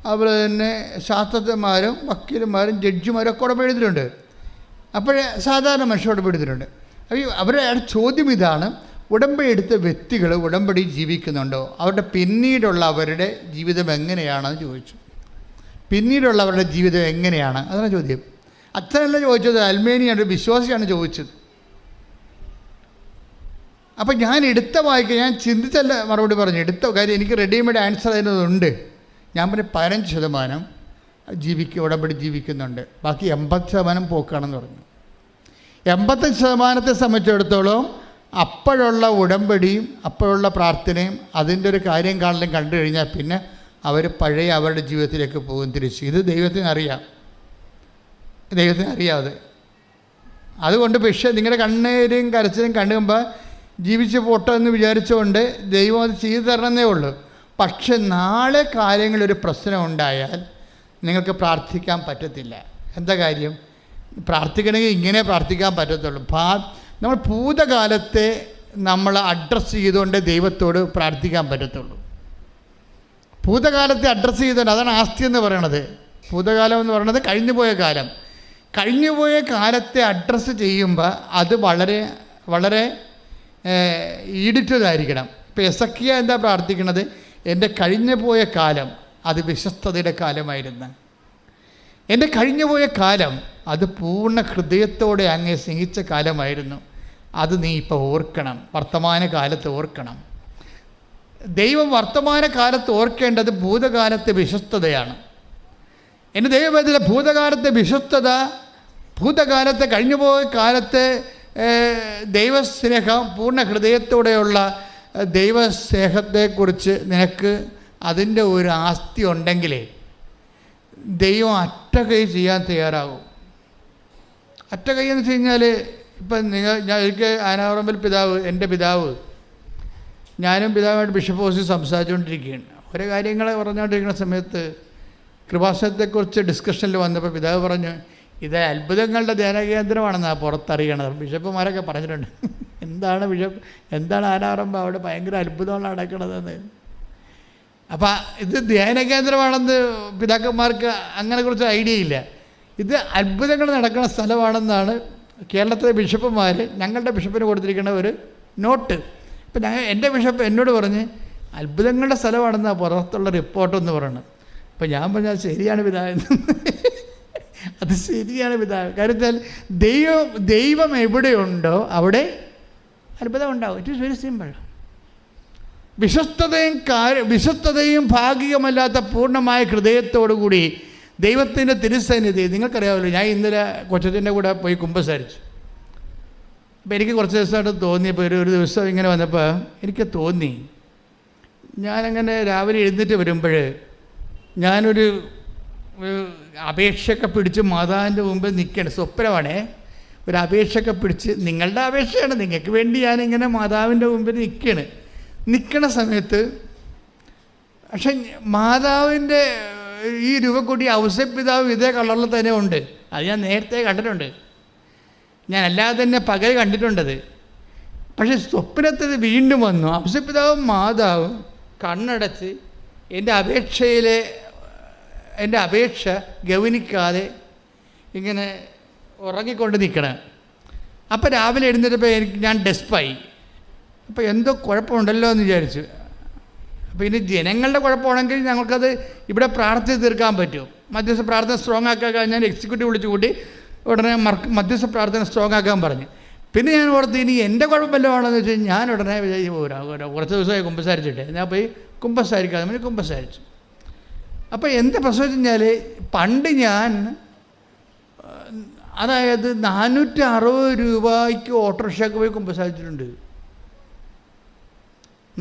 അതുപോലെ തന്നെ ശാസ്ത്രജ്ഞന്മാരും വക്കീലന്മാരും ജഡ്ജിമാരും ഒക്കെ ഉടമ്പടി എടുത്തിട്ടുണ്ട്. അപ്പോഴേ സാധാരണ മനുഷ്യർ ഉടമ്പടി എടുത്തിട്ടുണ്ട്. അപ്പോൾ അവരുടെ ചോദ്യം ഇതാണ്: ഉടമ്പടി എടുത്ത വ്യക്തികൾ ഉടമ്പടി ജീവിക്കുന്നുണ്ടോ? അവരുടെ പിന്നീടുള്ള അവരുടെ ജീവിതം എങ്ങനെയാണെന്ന് ചോദിച്ചു. പിന്നീടുള്ളവരുടെ ജീവിതം എങ്ങനെയാണ്, അതാണ് ചോദ്യം. അച്ഛനല്ല ചോദിച്ചത്, അൽമേനിയാണ്, ഒരു വിശ്വാസിയാണ് ചോദിച്ചത്. അപ്പം ഞാൻ എടുത്ത വായിക്കുക, ഞാൻ ചിന്തിച്ചല്ല മറുപടി പറഞ്ഞു, എടുത്ത കാര്യം എനിക്ക് റെഡിമെയ്ഡ് ആൻസർ അതിനതുണ്ട്. ഞാൻ പിന്നെ 15% ഉടമ്പടി ജീവിക്കുന്നുണ്ട്, ബാക്കി 80% പോക്കാണെന്ന് പറഞ്ഞു. 85% സംബന്ധിച്ചിടത്തോളം അപ്പോഴുള്ള ഉടമ്പടിയും അപ്പോഴുള്ള പ്രാർത്ഥനയും അതിൻ്റെ ഒരു കാര്യം കാണലും കണ്ടു കഴിഞ്ഞാൽ പിന്നെ അവർ പഴയ അവരുടെ ജീവിതത്തിലേക്ക് പോകും തിരിച്ച്. ഇത് ദൈവത്തിന് അറിയാം, ദൈവത്തിന് അതുകൊണ്ട് പക്ഷേ നിങ്ങളുടെ കണ്ണീരും കരച്ചിലും കണ്ടുമ്പോൾ ജീവിച്ച് പോട്ടോ എന്ന് വിചാരിച്ചുകൊണ്ട് ദൈവം അത് ചെയ്തു തരണമെന്നേ ഉള്ളൂ. പക്ഷെ നാളെ കാര്യങ്ങളൊരു പ്രശ്നം ഉണ്ടായാൽ നിങ്ങൾക്ക് പ്രാർത്ഥിക്കാൻ പറ്റത്തില്ല. എന്താ കാര്യം? പ്രാർത്ഥിക്കണമെങ്കിൽ ഇങ്ങനെ പ്രാർത്ഥിക്കാൻ പറ്റത്തുള്ളൂ. നമ്മൾ ഭൂതകാലത്തെ നമ്മൾ അഡ്രസ്സ് ചെയ്തുകൊണ്ട് ദൈവത്തോട് പ്രാർത്ഥിക്കാൻ പറ്റത്തുള്ളൂ. ഭൂതകാലത്തെ അഡ്രസ്സ് ചെയ്തുകൊണ്ട്, അതാണ് ആസ്തി എന്ന് പറയണത്. ഭൂതകാലം എന്ന് പറയുന്നത് കഴിഞ്ഞുപോയ കാലം. കഴിഞ്ഞുപോയ കാലത്തെ അഡ്രസ്സ് ചെയ്യുമ്പോൾ അത് വളരെ വളരെ ഈടിറ്റതായിരിക്കണം. ഇപ്പോൾ എസക്കിയ എന്താ പ്രാർത്ഥിക്കണത്? എൻ്റെ കഴിഞ്ഞുപോയ കാലം അത് വിശ്വസ്തതയുടെ കാലമായിരുന്നു. എൻ്റെ കഴിഞ്ഞുപോയ കാലം അത് പൂർണ്ണ ഹൃദയത്തോടെ അങ്ങേ സ്നേഹിച്ച കാലമായിരുന്നു. അത് നീ ഇപ്പോൾ ഓർക്കണം, വർത്തമാന കാലത്ത് ഓർക്കണം. ദൈവം വർത്തമാന കാലത്ത് ഓർക്കേണ്ടത് ഭൂതകാലത്തെ വിശ്വസ്തതയാണ്. എൻ്റെ ദൈവവേദന ഭൂതകാലത്തെ വിശ്വസ്തത, ഭൂതകാലത്തെ കഴിഞ്ഞുപോയ കാലത്തെ ദൈവസ്നേഹം, പൂർണ്ണ ഹൃദയത്തോടെയുള്ള ദൈവസ്നേഹത്തെക്കുറിച്ച് നിനക്ക് അതിൻ്റെ ഒരു ആസ്തി ഉണ്ടെങ്കിലേ ദൈവം അറ്റകൈ ചെയ്യാൻ തയ്യാറാകും. അറ്റകൈ എന്ന് വെച്ച് കഴിഞ്ഞാൽ ഇപ്പം ഞാൻ ഒരിക്കൽ ആനാറമ്പൽ പിതാവ്, എൻ്റെ പിതാവ്, ഞാനും പിതാവായിട്ട് ബിഷപ്പ് ഹൗസിൽ സംസാരിച്ചുകൊണ്ടിരിക്കുകയാണ്. ഓരോ കാര്യങ്ങൾ പറഞ്ഞുകൊണ്ടിരിക്കുന്ന സമയത്ത് കൃപാസനത്തെക്കുറിച്ച് ഡിസ്കഷനിൽ വന്നപ്പോൾ പിതാവ് പറഞ്ഞു, ഇത് അത്ഭുതങ്ങളുടെ ധ്യാനകേന്ദ്രമാണെന്നാണ് പുറത്തറിയണത്. ബിഷപ്പുമാരൊക്കെ പറഞ്ഞിട്ടുണ്ട്, എന്താണ് ബിഷപ്പ്, എന്താണ് ആനാറമ്പ്, അവിടെ ഭയങ്കര അത്ഭുതമാണ് നടക്കണതെന്ന്. അപ്പം ഇത് ധ്യാനകേന്ദ്രമാണെന്ന് പിതാക്കന്മാർക്ക് അങ്ങനെ കുറച്ച് ഐഡിയ ഇല്ല. ഇത് അത്ഭുതങ്ങൾ നടക്കുന്ന സ്ഥലമാണെന്നാണ് കേരളത്തിലെ ബിഷപ്പുമാർ ഞങ്ങളുടെ ബിഷപ്പിന് കൊടുത്തിരിക്കുന്ന ഒരു നോട്ട്. ഇപ്പം എൻ്റെ ബിഷപ്പ് എന്നോട് പറഞ്ഞ് അത്ഭുതങ്ങളുടെ സ്ഥലമാണെന്നാണ് പുറത്തുള്ള റിപ്പോർട്ടെന്ന് പറയണം. അപ്പം ഞാൻ പറഞ്ഞാൽ ശരിയാണ് പിതാവ്, അത് ശരിയാണ് പിതാവ്. കാര്യത്താൽ ദൈവം എവിടെയുണ്ടോ അവിടെ അത്ഭുതം ഉണ്ടാവും. It is very simple. വിശ്വസ്തതയും ഭാഗികമല്ലാത്ത പൂർണ്ണമായ ഹൃദയത്തോടു കൂടി ദൈവത്തിൻ്റെ തിരുസന്നിധി. നിങ്ങൾക്കറിയാമല്ലോ, ഞാൻ ഇന്നലെ കൊച്ചത്തിൻ്റെ കൂടെ പോയി കുമ്പസാരിച്ചു. അപ്പോൾ എനിക്ക് കുറച്ച് ദിവസമായിട്ട് തോന്നിയപ്പോൾ ഒരു ദിവസം ഇങ്ങനെ വന്നപ്പോൾ എനിക്ക് തോന്നി, ഞാനങ്ങനെ രാവിലെ എഴുന്നേറ്റ് വരുമ്പോൾ ഞാനൊരു അപേക്ഷയൊക്കെ പിടിച്ച് മാതാവിൻ്റെ മുമ്പിൽ നിൽക്കണം. സ്വപ്നമാണേ, ഒരു അപേക്ഷയൊക്കെ പിടിച്ച്, നിങ്ങളുടെ അപേക്ഷയാണ്, നിങ്ങൾക്ക് വേണ്ടി ഞാനിങ്ങനെ മാതാവിൻ്റെ മുമ്പിൽ നിൽക്കണ സമയത്ത് പക്ഷെ മാതാവിൻ്റെ ഈ രൂപക്കൊടി ഔസേപ്പിതാവ് ഇതേ കളറിൽ തന്നെ ഉണ്ട്. അത് ഞാൻ നേരത്തെ കണ്ടിട്ടുണ്ട്, ഞാൻ അല്ലാതെ തന്നെ പകൽ കണ്ടിട്ടുണ്ടത്. പക്ഷെ സ്വപ്നത്തിൽ വീണ്ടും വന്നു. ഔസേപ്പിതാവും മാതാവും കണ്ണടച്ച് എൻ്റെ അപേക്ഷ ഗൗനിക്കാതെ ഇങ്ങനെ ഉറങ്ങിക്കൊണ്ട് നിൽക്കണം. അപ്പോൾ രാവിലെ എഴുന്നേറ്റപ്പോൾ ഞാൻ ഡെസ്പായി. അപ്പോൾ എന്തോ കുഴപ്പമുണ്ടല്ലോ എന്ന് വിചാരിച്ചു. അപ്പോൾ ഇനി ജനങ്ങളുടെ കുഴപ്പമാണെങ്കിൽ ഞങ്ങൾക്കത് ഇവിടെ പ്രാർത്ഥിച്ച് തീർക്കാൻ പറ്റും. മധ്യസ്ഥ പ്രാർത്ഥന സ്ട്രോങ് ആക്കാൻ കഴിഞ്ഞാൽ എക്സിക്യൂട്ടീവ് വിളിച്ചു കൂട്ടി ഉടനെ മധ്യസ്ഥ പ്രാർത്ഥന സ്ട്രോങ് ആക്കാൻ പറഞ്ഞു. പിന്നെ ഞാൻ ഓർത്ത് ഇനി എൻ്റെ കുഴപ്പമല്ലോ ആണെന്ന് വെച്ചാൽ ഞാൻ ഉടനെ കുറച്ച് ദിവസമായി കുമ്പസാരിച്ചിട്ട് ഞാൻ പോയി കുമ്പസാരിക്കാതെ കുമ്പസാരിച്ചു. അപ്പോൾ എന്താ പ്രശ്നം വെച്ച് കഴിഞ്ഞാൽ, പണ്ട് ഞാൻ അതായത് 460 രൂപയ്ക്ക് ഓട്ടോറിക്ഷയ്ക്ക് പോയി കുമ്പസാരിച്ചിട്ടുണ്ട്.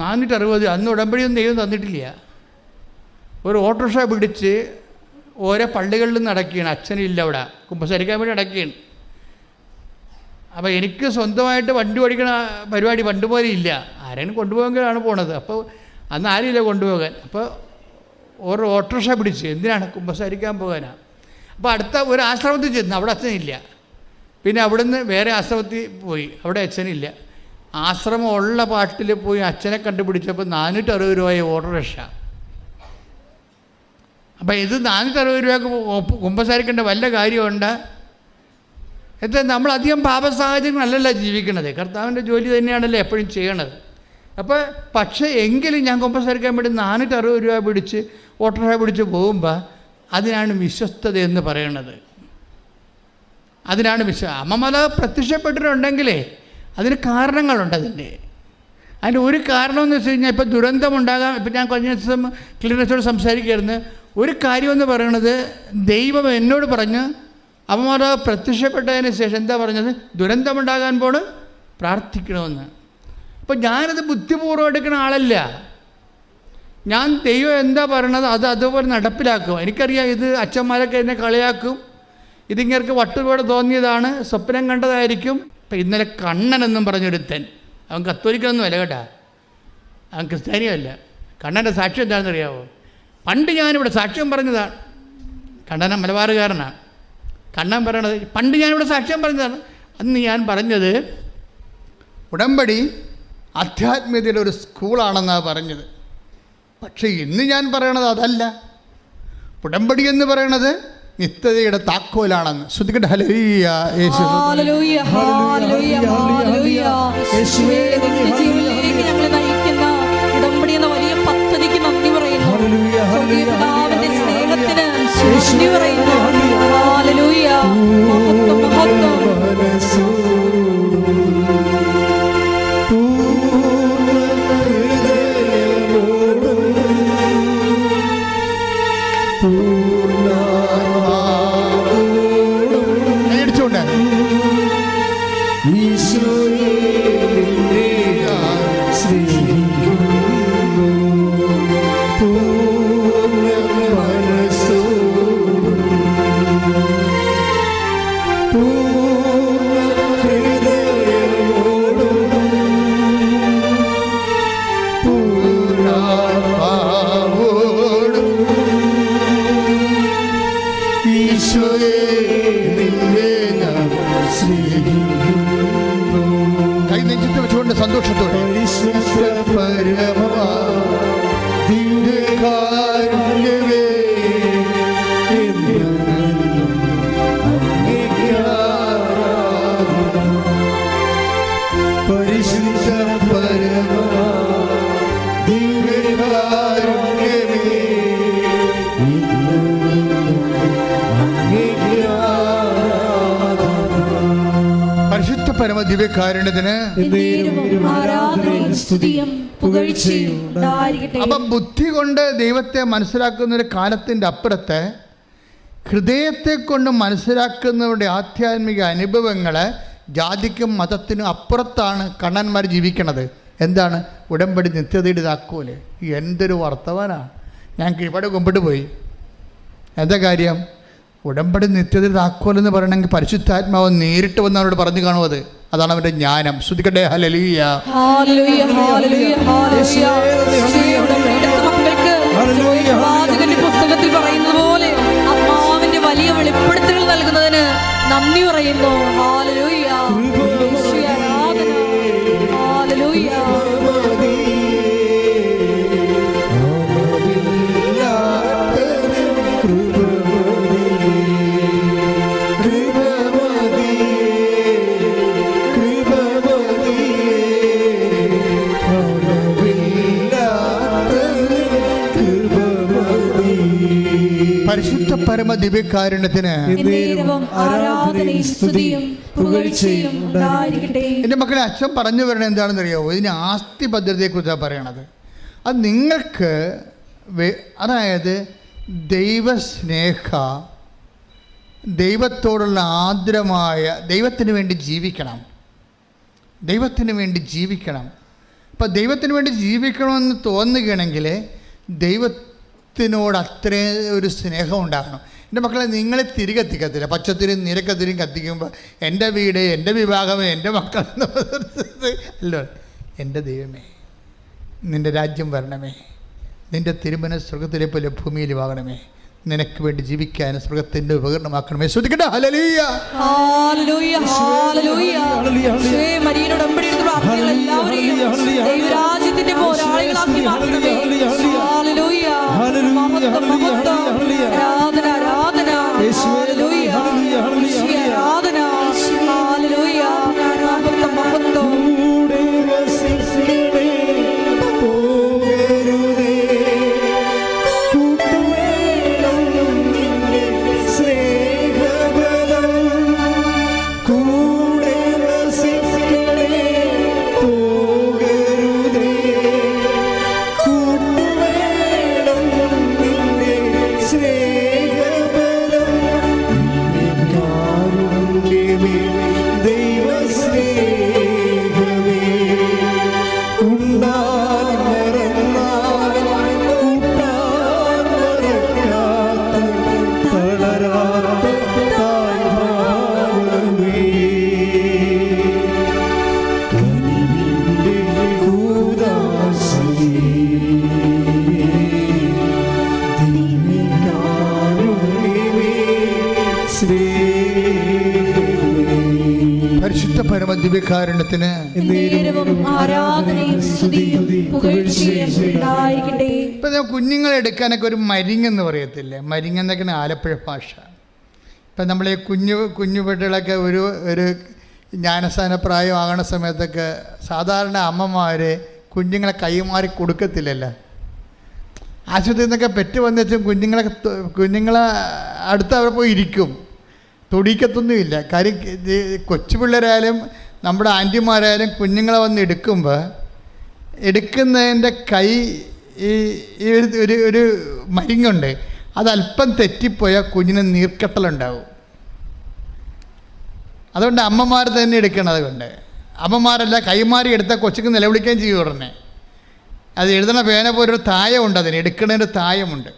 460. അന്ന് ഉടമ്പടിയൊന്നും ദൈവം തന്നിട്ടില്ല. ഒരു ഓട്ടോറിക്ഷ പിടിച്ച് ഓരോ പള്ളികളിൽ നടക്കുകയാണ്. അച്ഛനില്ല അവിടെ, കുമ്പസാരിക്കാൻ വേണ്ടി നടക്കുകയാണ്. അപ്പോൾ എനിക്ക് സ്വന്തമായിട്ട് വണ്ടി ഓടിക്കണ പരിപാടി പണ്ട് പോലെ ഇല്ല. ആരെങ്കിലും കൊണ്ടുപോകാനാണ് പോണത്. അപ്പോൾ അന്ന് ആരുമില്ല കൊണ്ടുപോകാൻ. അപ്പോൾ ഓരോ ഓട്ടോറിക്ഷ പിടിച്ച് എന്തിനാണ് കുമ്പസാരിക്കാൻ പോകാനാണ്. അപ്പോൾ അടുത്ത ഒരു ആശ്രമത്തിൽ ചെന്ന്, അവിടെ അച്ഛനില്ല. പിന്നെ അവിടുന്ന് വേറെ ആശ്രമത്തിൽ പോയി, അവിടെ അച്ഛനില്ല. ആശ്രമം ഉള്ള പാട്ടിൽ പോയി അച്ഛനെ കണ്ടുപിടിച്ചപ്പോൾ 460 രൂപയെ ഓട്ടോറിക്ഷ. അപ്പം ഇത് 460 രൂപയ്ക്ക് കുമ്പസാരിക്കേണ്ട വല്ല കാര്യമുണ്ട്? എന്താ, നമ്മളധികം പാപസാഹചര്യങ്ങളല്ലല്ലോ ജീവിക്കണത്, കർത്താവിൻ്റെ ജോലി തന്നെയാണല്ലോ എപ്പോഴും ചെയ്യണത്. അപ്പോൾ പക്ഷേ എങ്കിലും ഞാൻ കുമ്പസാരിക്കാൻ വേണ്ടി 460 രൂപ പിടിച്ച് ഓട്ടോറിക്ഷ പിടിച്ച് പോകുമ്പോൾ അതിനാണ് വിശ്വസ്തത എന്ന് പറയണത്. അതിനാണ് അമ്മമല പ്രത്യക്ഷപ്പെട്ടിട്ടുണ്ടെങ്കിലേ അതിന് കാരണങ്ങളുണ്ട്. അതിൻ്റെ ഒരു കാരണമെന്ന് വെച്ച് കഴിഞ്ഞാൽ ഇപ്പോൾ ദുരന്തമുണ്ടാകാം. ഇപ്പം ഞാൻ കഴിഞ്ഞ ദിവസം ക്ലീനേഴ്സോട് സംസാരിക്കുകയായിരുന്നു. ഒരു കാര്യമെന്ന് പറയണത്, ദൈവം എന്നോട് പറഞ്ഞു അമ്മമാർ പ്രത്യക്ഷപ്പെട്ടതിന് ശേഷം എന്താ പറഞ്ഞത്? ദുരന്തമുണ്ടാകാൻ പോണ് പ്രാർത്ഥിക്കണമെന്ന്. അപ്പോൾ ഞാനത് ബുദ്ധിപൂർവ്വം എടുക്കുന്ന ആളല്ല. ഞാൻ ദൈവം എന്താ പറയണത് അത് അതുപോലെ നടപ്പിലാക്കും. എനിക്കറിയാം ഇത് അച്ഛന്മാരൊക്കെ എന്നെ കളിയാക്കും, ഇതിങ്ങർക്ക് വട്ടുപോലെ തോന്നിയതാണ്, സ്വപ്നം കണ്ടതായിരിക്കും. ഇപ്പം ഇന്നലെ കണ്ണൻ എന്നും പറഞ്ഞൊരുത്തൻ, അവൻ കത്തോലിക്കൊന്നും അല്ല കേട്ടാ, അവൻ ക്രിസ്ത്യാനിയല്ല. കണ്ണൻ്റെ സാക്ഷ്യം എന്താണെന്ന് അറിയാമോ? പണ്ട് ഞാനിവിടെ സാക്ഷ്യം പറഞ്ഞതാണ്. കണ്ണൻ മലബാറുകാരനാണ്. കണ്ണൻ പറയണത് പണ്ട് ഞാനിവിടെ സാക്ഷ്യം പറഞ്ഞതാണ്. അന്ന് ഞാൻ പറഞ്ഞത് ഉടമ്പടി ആധ്യാത്മികതയുടെ ഒരു സ്കൂളാണെന്നാണ് പറഞ്ഞത്. പക്ഷേ ഇന്ന് ഞാൻ പറയണത് അതല്ല. ഉടമ്പടി എന്ന് പറയണത് നിത്യതയുടെ താക്കോലാണെന്ന്. ശ്രദ്ധിക്കട്ടെ. ഹല്ലേലൂയ, യേശു ഹല്ലേലൂയ, ഹല്ലേലൂയ, ഹല്ലേലൂയ. യേശുവേ, നിത്യജീവനിലേക്ക് ഞങ്ങളെ നയിക്കുന്ന ഉടമ്പടി എന്ന വലിയ പദ്ധതിക്ക് നന്ദി പറയുന്നു. സ്വർഗ്ഗീയ പിതാവിന്റെ സ്നേഹത്തിന് നന്ദി പറയുന്നു. ഹല്ലേലൂയ, മഹത്വം, മഹത്വം. സന്തോഷത്തോടെ പരമദിവ്യകാരുണ്യത്തിന് അപ്പൊ ബുദ്ധി കൊണ്ട് ദൈവത്തെ മനസ്സിലാക്കുന്ന ഒരു കാലത്തിൻ്റെ അപ്പുറത്ത് ഹൃദയത്തെ കൊണ്ട് മനസ്സിലാക്കുന്നവരുടെ ആധ്യാത്മിക അനുഭവങ്ങള് ജാതിക്കും മതത്തിനും അപ്പുറത്താണ് കണ്ണന്മാർ ജീവിക്കണത്. എന്താണ്? ഉടമ്പടി നിത്യതയുടെ താക്കോല്. എന്തൊരു വർത്തമാനാണ്. ഞാൻ കീഴ്പാട് കൊമ്പിട്ട് പോയി. എന്താ കാര്യം? ഉടമ്പടി നിത്യതയുടെ താക്കോലെന്ന് പറയണമെങ്കിൽ പരിശുദ്ധാത്മാവ് നേരിട്ട് വന്ന് അവരോട് പറഞ്ഞു കാണും. അതാണ് അവൻ്റെ ജ്ഞാനം. ശ്രുതിക്കട്ടെ. ഹല്ലേലൂയ, ഹല്ലേലൂയ, ഹല്ലേലൂയ, ഹല്ലേലൂയ. വാചകന്റെ പുസ്തകത്തിൽ പറയുന്നത് പോലെ ആത്മാവിന്റെ വലിയ വെളിപ്പെടുത്തലുകൾ നൽകുന്നതിന് നന്ദി പറയുന്നു. ഹല്ലേലൂയ, ആരാധന. ഹല്ലേലൂയ. പരിശുദ്ധ പരമ ദിവ്യകാരുണ്യത്തിന് എൻ്റെ മക്കളെ, അച്ഛൻ പറഞ്ഞു വരണത് എന്താണെന്ന് അറിയാമോ? ഇതിന് ആസ്തി ഭദ്രതയെക്കുറിച്ചാണ് പറയണത്. അത് നിങ്ങൾക്ക് അതായത് ദൈവസ്നേഹ, ദൈവത്തോടുള്ള ആർദ്രമായ, ദൈവത്തിന് വേണ്ടി ജീവിക്കണം. ദൈവത്തിന് വേണ്ടി ജീവിക്കണം. അപ്പം ദൈവത്തിന് വേണ്ടി ജീവിക്കണമെന്ന് തോന്നുകയാണെങ്കിൽ ദൈവത്തിനോട് അത്രയും ഒരു സ്നേഹം ഉണ്ടാകണം. എൻ്റെ മക്കളെ, നിങ്ങളെ തിരികത്തിക്കത്തില്ല. പച്ചത്തിരും നിരക്കത്തിരും കത്തിക്കുമ്പോൾ എൻ്റെ വീട്, എൻ്റെ വിവാഹമേ, എൻ്റെ മക്കൾ അല്ലോ. എൻ്റെ ദൈവമേ, നിൻ്റെ രാജ്യം വരണമേ, നിൻ്റെ തിരുമന സ്വർഗത്തിലെ പോലെ ഭൂമിയിലുമാകണമേ, നിനക്ക് വേണ്ടി ജീവിക്കാൻ സ്വർഗത്തിൻ്റെ ഉപകരണമാക്കണമേ. ശ്രദ്ധിക്കട്ടെ. ഹല്ലേലൂയ, ഹല്ലേലൂയ, ഹല്ലേലൂയ. മരിയനോട് അമ്പടിയെടുത്ത് പ്രാർത്ഥിക്കുന്ന എല്ലാവരെയും ദൈവരാജ്യത്തിന്റെ പോരാളികളാക്കി മാറ്റണമേ. ഹല്ലേലൂയ, മഹത്വം, മഹത്വം. പരമദിവ്യകാരുണ്യത്തിന് എന്നേരവും ആരാധനയും സ്തുതിയും പുകഴ്ചയും ഉണ്ടായിരിക്കട്ടെ. ഇപ്പം കുഞ്ഞുങ്ങളെ എടുക്കാനൊക്കെ ഒരു മരിങ്ങെന്ന് പറയത്തില്ലേ? മരിങ്ങെന്നൊക്കെയാണ് ആലപ്പുഴ ഭാഷ. ഇപ്പം നമ്മൾ ഈ കുഞ്ഞു പെട്ടികളൊക്കെ ഒരു ജ്ഞാനസ്ഥാന പ്രായമാകണ സമയത്തൊക്കെ സാധാരണ അമ്മമാർ കുഞ്ഞുങ്ങളെ കൈമാറി കൊടുക്കത്തില്ലല്ലോ. ആശുപത്രിയിൽ നിന്നൊക്കെ പെറ്റ് വന്നിട്ടും കുഞ്ഞുങ്ങളെ അടുത്ത് അവിടെ പോയി ഇരിക്കും, തൊടിക്കത്തൊന്നുമില്ല. കാര്യം കൊച്ചു പിള്ളേരായാലും നമ്മുടെ ആൻറ്റിമാരായാലും കുഞ്ഞുങ്ങളെ വന്ന് എടുക്കുന്നതിൻ്റെ കൈ ഈ ഒരു മരിങ്ങുണ്ട്, അതല്പം തെറ്റിപ്പോയാൽ കുഞ്ഞിന് നീർക്കെട്ടലുണ്ടാവും. അതുകൊണ്ട് അമ്മമാർ തന്നെ എടുക്കണം. അതുകൊണ്ട് അമ്മമാരല്ല കൈമാറി എടുത്താൽ കൊച്ചുക്ക് നിലവിളിക്കുകയും ചെയ്യും ഉടനെ. അത് എഴുതണ പേന പോലൊരു തായമുണ്ട്, അതിന് എടുക്കുന്നതിൻ്റെ തായമുണ്ട്.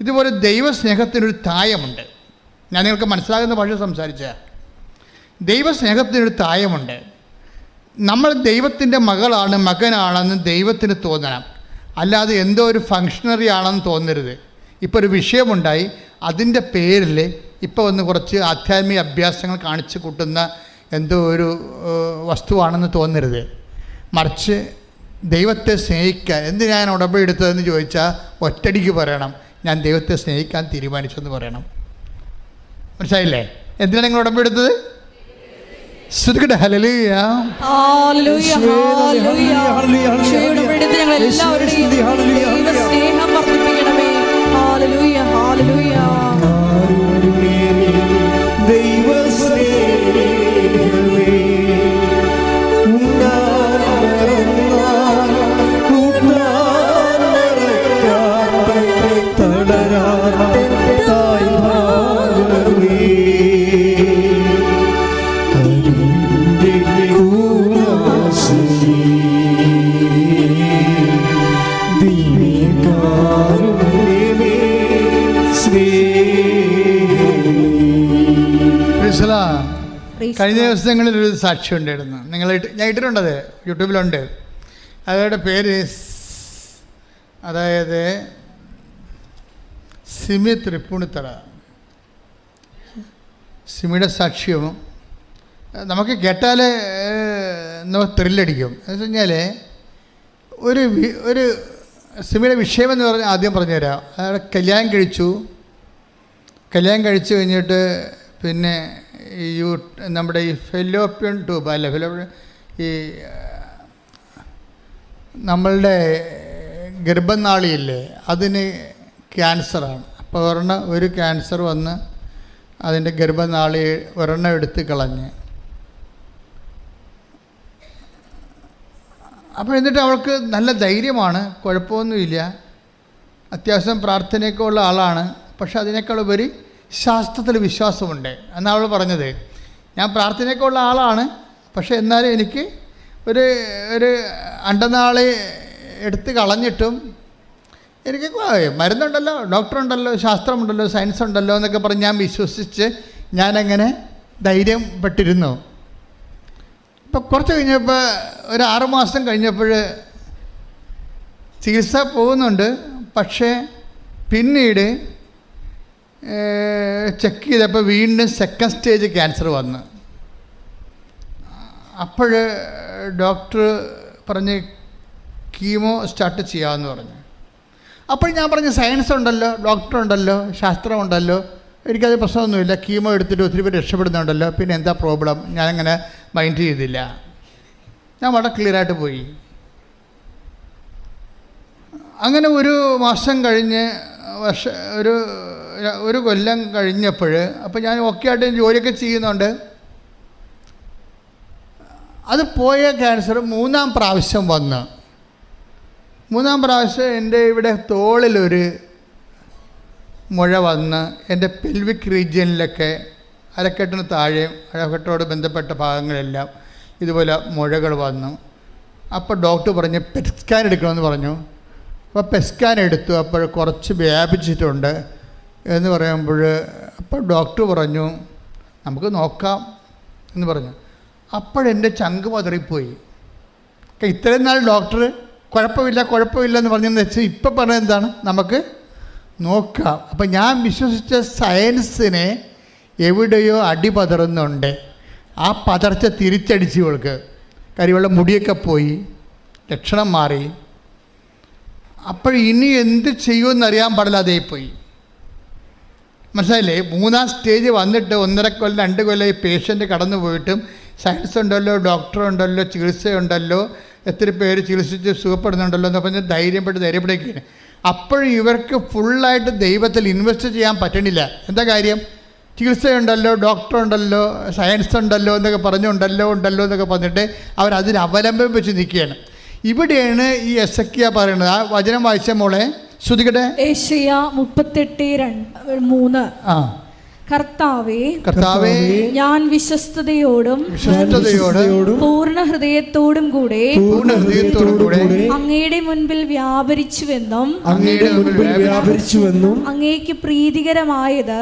ഇതുപോലെ ദൈവസ്നേഹത്തിനൊരു തായമുണ്ട്. ഞാൻ നിങ്ങൾക്ക് മനസ്സിലാകുന്ന ഭാഷ സംസാരിച്ചാൽ ദൈവസ്നേഹത്തിനൊരു തായമുണ്ട്. നമ്മൾ ദൈവത്തിൻ്റെ മകനാണെന്ന് ദൈവത്തിന് തോന്നണം, അല്ലാതെ എന്തോ ഒരു ഫങ്ഷണറി ആണെന്ന് തോന്നരുത്. ഇപ്പോൾ ഒരു വിഷയമുണ്ടായി, അതിൻ്റെ പേരിൽ ഇപ്പോൾ ഒന്ന് കുറച്ച് ആധ്യാത്മിക അഭ്യാസങ്ങൾ കാണിച്ചു കൂട്ടുന്ന എന്തോ ഒരു വസ്തുവാണെന്ന് തോന്നരുത്. മറിച്ച് ദൈവത്തെ സ്നേഹിക്കാൻ എന്തിനാണ് ഞാൻ ഉടമ്പടി എടുത്തതെന്ന് ചോദിച്ചാൽ ഒറ്റടിക്ക് പറയണം, ഞാൻ ദൈവത്തെ സ്നേഹിക്കാൻ തീരുമാനിച്ചെന്ന് പറയണം. മനസ്സിലായില്ലേ? എന്തിനാണ് നിങ്ങൾ ഉടമ്പടി എടുത്തത്? സ്തുതിക്കട്ടെ, ഹല്ലേലൂയ, ഹല്ലേലൂയ, ഹല്ലേലൂയ. ഈശോയുടെ ഞങ്ങൾ എല്ലാവരുടെയും ദൈവസ്നേഹം വർദ്ധിപ്പിക്കണമേ. Hallelujah, hallelujah. കഴിഞ്ഞ ദിവസങ്ങളിലൊരു സാക്ഷ്യം ഉണ്ടായിരുന്നു, ഞാൻ ഇട്ടിട്ടുണ്ടത്, യൂട്യൂബിലുണ്ട്. അവരുടെ പേര് സിമി തൃപ്പൂണിത്തറ. സിമിയുടെ സാക്ഷ്യവും നമുക്ക് കേട്ടാൽ നമുക്ക് ത്രില്ലടിക്കും. എന്ന് വെച്ച് കഴിഞ്ഞാൽ ഒരു സിമിയുടെ വിഷയമെന്ന് പറഞ്ഞാൽ ആദ്യം പറഞ്ഞുതരാം. അയാൾ കല്യാണം കഴിച്ചു കഴിഞ്ഞിട്ട് പിന്നെ നമ്മുടെ ഈ ഫെലോപ്പിയൻ ട്യൂബ് ഈ നമ്മളുടെ ഗർഭനാളിയില്ലേ, അതിന് ക്യാൻസറാണ്. അപ്പോൾ ഒരു ക്യാൻസർ വന്ന് അതിൻ്റെ ഗർഭനാളി ഒരെണ്ണം എടുത്ത് കളഞ്ഞ്. അപ്പോൾ എന്നിട്ട് അവൾക്ക് നല്ല ധൈര്യമാണ്, കുഴപ്പമൊന്നുമില്ല, അത്യാവശ്യം പ്രാർത്ഥനയൊക്കെ ഉള്ള ആളാണ്. പക്ഷെ അതിനേക്കാൾ ഉപരി ശാസ്ത്രത്തിൽ വിശ്വാസമുണ്ട് എന്നാണ് അവൾ പറഞ്ഞത്. ഞാൻ പ്രാർത്ഥനയൊക്കെ ഉള്ള ആളാണ്, പക്ഷെ എന്നാലും എനിക്ക് ഒരു അണ്ടനാളി എടുത്ത് കളഞ്ഞിട്ടും എനിക്ക് മരുന്നുണ്ടല്ലോ, ഡോക്ടറുണ്ടല്ലോ, ശാസ്ത്രമുണ്ടല്ലോ, സയൻസ് ഉണ്ടല്ലോ എന്നൊക്കെ പറഞ്ഞ് ഞാൻ വിശ്വസിച്ച് ഞാനങ്ങനെ ധൈര്യം പെട്ടിരുന്നു. ഇപ്പം കുറച്ച് കഴിഞ്ഞപ്പോൾ ഒരു 6 മാസം കഴിഞ്ഞപ്പോൾ ചികിത്സ പോകുന്നുണ്ട്. പക്ഷേ പിന്നീട് ചെക്ക് ചെയ്തപ്പോൾ വീണ്ടും സെക്കൻഡ് സ്റ്റേജ് ക്യാൻസർ വന്നു. അപ്പോൾ ഡോക്ടർ പറഞ്ഞ് കീമോ സ്റ്റാർട്ട് ചെയ്യാമെന്ന് പറഞ്ഞു. അപ്പോൾ ഞാൻ പറഞ്ഞു സയൻസ് ഉണ്ടല്ലോ, ഡോക്ടറുണ്ടല്ലോ, ശാസ്ത്രമുണ്ടല്ലോ, എനിക്കത് പ്രശ്നമൊന്നുമില്ല, കീമോ എടുത്തിട്ട് ഒത്തിരി പേര് രക്ഷപ്പെടുന്നുണ്ടല്ലോ, പിന്നെ എന്താ പ്രോബ്ലം? ഞാനങ്ങനെ മൈൻഡ് ചെയ്തില്ല. ഞാൻ വളരെ ക്ലിയറായിട്ട് പോയി. അങ്ങനെ ഒരു മാസം കഴിഞ്ഞ് ഒരു കൊല്ലം കഴിഞ്ഞപ്പോൾ അപ്പോൾ ഞാൻ ഓക്കെ ആയിട്ട് ജോലിയൊക്കെ ചെയ്യുന്നുണ്ട്. അത് പോയ ക്യാൻസർ 3-ാം പ്രാവശ്യം വന്ന് 3-ാം പ്രാവശ്യം എൻ്റെ ഇവിടെ തോളിലൊരു മുഴ വന്ന് എൻ്റെ പെൽവിക് റീജിയനിലൊക്കെ അരക്കെട്ടിന് താഴെയും അരക്കെട്ടോട് ബന്ധപ്പെട്ട ഭാഗങ്ങളെല്ലാം ഇതുപോലെ മുഴകൾ വന്നു. അപ്പോൾ ഡോക്ടർ പറഞ്ഞു പെറ്റ് സ്കാൻ എടുക്കണമെന്ന് പറഞ്ഞു. അപ്പോൾ പെറ്റ് സ്കാൻ എടുത്തു. അപ്പോൾ കുറച്ച് വ്യാപിച്ചിട്ടുണ്ട് എന്ന് പറയുമ്പോൾ അപ്പോൾ ഡോക്ടർ പറഞ്ഞു നമുക്ക് നോക്കാം എന്ന് പറഞ്ഞു. അപ്പോഴെൻ്റെ ചങ്ക് പതറിപ്പോയി. ഇത്രയും നാൾ ഡോക്ടർ കുഴപ്പമില്ല എന്ന് പറഞ്ഞെന്ന് വെച്ചാൽ ഇപ്പം പറഞ്ഞത് എന്താണ്, നമുക്ക് നോക്കാം. അപ്പം ഞാൻ വിശ്വസിച്ച സയൻസിനെ എവിടെയോ അടിപതറുന്നുണ്ട്. ആ പതർച്ച തിരിച്ചടിച്ച് ഇവൾക്ക്. കാര്യം ഇവളുടെ മുടിയൊക്കെ പോയി, ലക്ഷണം മാറി. അപ്പോൾ ഇനി എന്ത് ചെയ്യുമെന്നറിയാൻ പാടില്ല, അതേപോയി. മനസ്സിലായില്ലേ? 3-ാം സ്റ്റേജ് വന്നിട്ട് 1.5 കൊല്ലം 2 കൊല്ലം ഈ പേഷ്യൻ്റ് കടന്നു പോയിട്ടും സയൻസ് ഉണ്ടല്ലോ, ഡോക്ടറുണ്ടല്ലോ, ചികിത്സയുണ്ടല്ലോ, എത്ര പേര് ചികിത്സിച്ച് സുഖപ്പെടുന്നുണ്ടല്ലോ എന്ന് പറഞ്ഞ് ധൈര്യപ്പെടുകയാണ്. അപ്പോഴും ഇവർക്ക് ഫുള്ളായിട്ട് ദൈവത്തിൽ ഇൻവെസ്റ്റ് ചെയ്യാൻ പറ്റണില്ല. എന്താ കാര്യം? ചികിത്സയുണ്ടല്ലോ, ഡോക്ടറുണ്ടല്ലോ, സയൻസ് ഉണ്ടല്ലോ എന്നൊക്കെ ഉണ്ടല്ലോ എന്നൊക്കെ പറഞ്ഞിട്ട് അവരതിൽ അവലംബം വെച്ച് നിൽക്കുകയാണ്. ഇവിടെയാണ് ഈ എസെക്കിയാ പറയുന്നത്. ആ വചനം വായിച്ച മോളെ ശ്രുതികട്ടെ. യെശയ്യാ 38:3. കർത്താവേ, ഞാൻ വിശ്വസ്തയോടും പൂർണ്ണ ഹൃദയത്തോടും കൂടെ അങ്ങയുടെ മുൻപിൽ വ്യാപരിച്ചുവെന്നും അങ്ങേക്ക് പ്രീതികരമായത്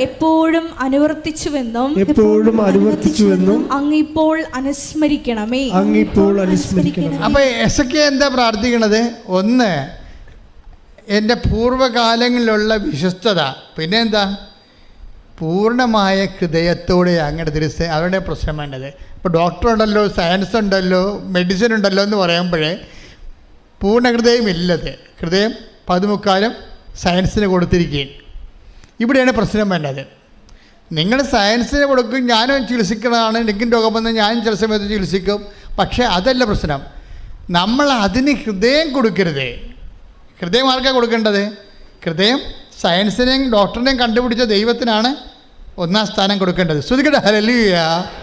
എപ്പോഴും അനുവർത്തിച്ചുവെന്നും അങ്ങിപ്പോൾ അനുസ്മരിക്കണമേ. അപ്പൊ എസെക്കിയാ എന്താ പ്രാർത്ഥിക്കണത്? ഒന്ന്, എൻ്റെ പൂർവ്വകാലങ്ങളിലുള്ള വിശ്വസ്തത. പിന്നെ എന്താ? പൂർണ്ണമായ ഹൃദയത്തോടെ അങ്ങയുടെ തിരിച്ച് അവരുടെ പ്രശ്നം വേണ്ടത്. ഇപ്പോൾ ഡോക്ടറുണ്ടല്ലോ, സയൻസ് ഉണ്ടല്ലോ, മെഡിസിൻ ഉണ്ടല്ലോ എന്ന് പറയുമ്പോഴേ പൂർണ്ണ ഹൃദയമില്ലത്. ഹൃദയം 10-മുക്കാലും സയൻസിന് കൊടുത്തിരിക്കുകയും. ഇവിടെയാണ് പ്രശ്നം വേണ്ടത്. നിങ്ങൾ സയൻസിന് കൊടുക്കും, ഞാനും ചികിത്സിക്കുന്നതാണ്, എനിക്കും രോഗം വന്ന് ഞാൻ ചില സമയത്ത് ചികിത്സിക്കും. പക്ഷേ അതല്ല പ്രശ്നം. നമ്മൾ അതിന് ഹൃദയം കൊടുക്കരുത്. ഹൃദയം ആർക്കാണ് കൊടുക്കേണ്ടത്? ഹൃദയം സയൻസിനെയും ഡോക്ടറിനെയും കണ്ടുപിടിച്ച ദൈവത്തിനാണ് 1-ാം സ്ഥാനം കൊടുക്കേണ്ടത്. ശ്രുതികട്ടെ. ഹല്ലേലൂയ,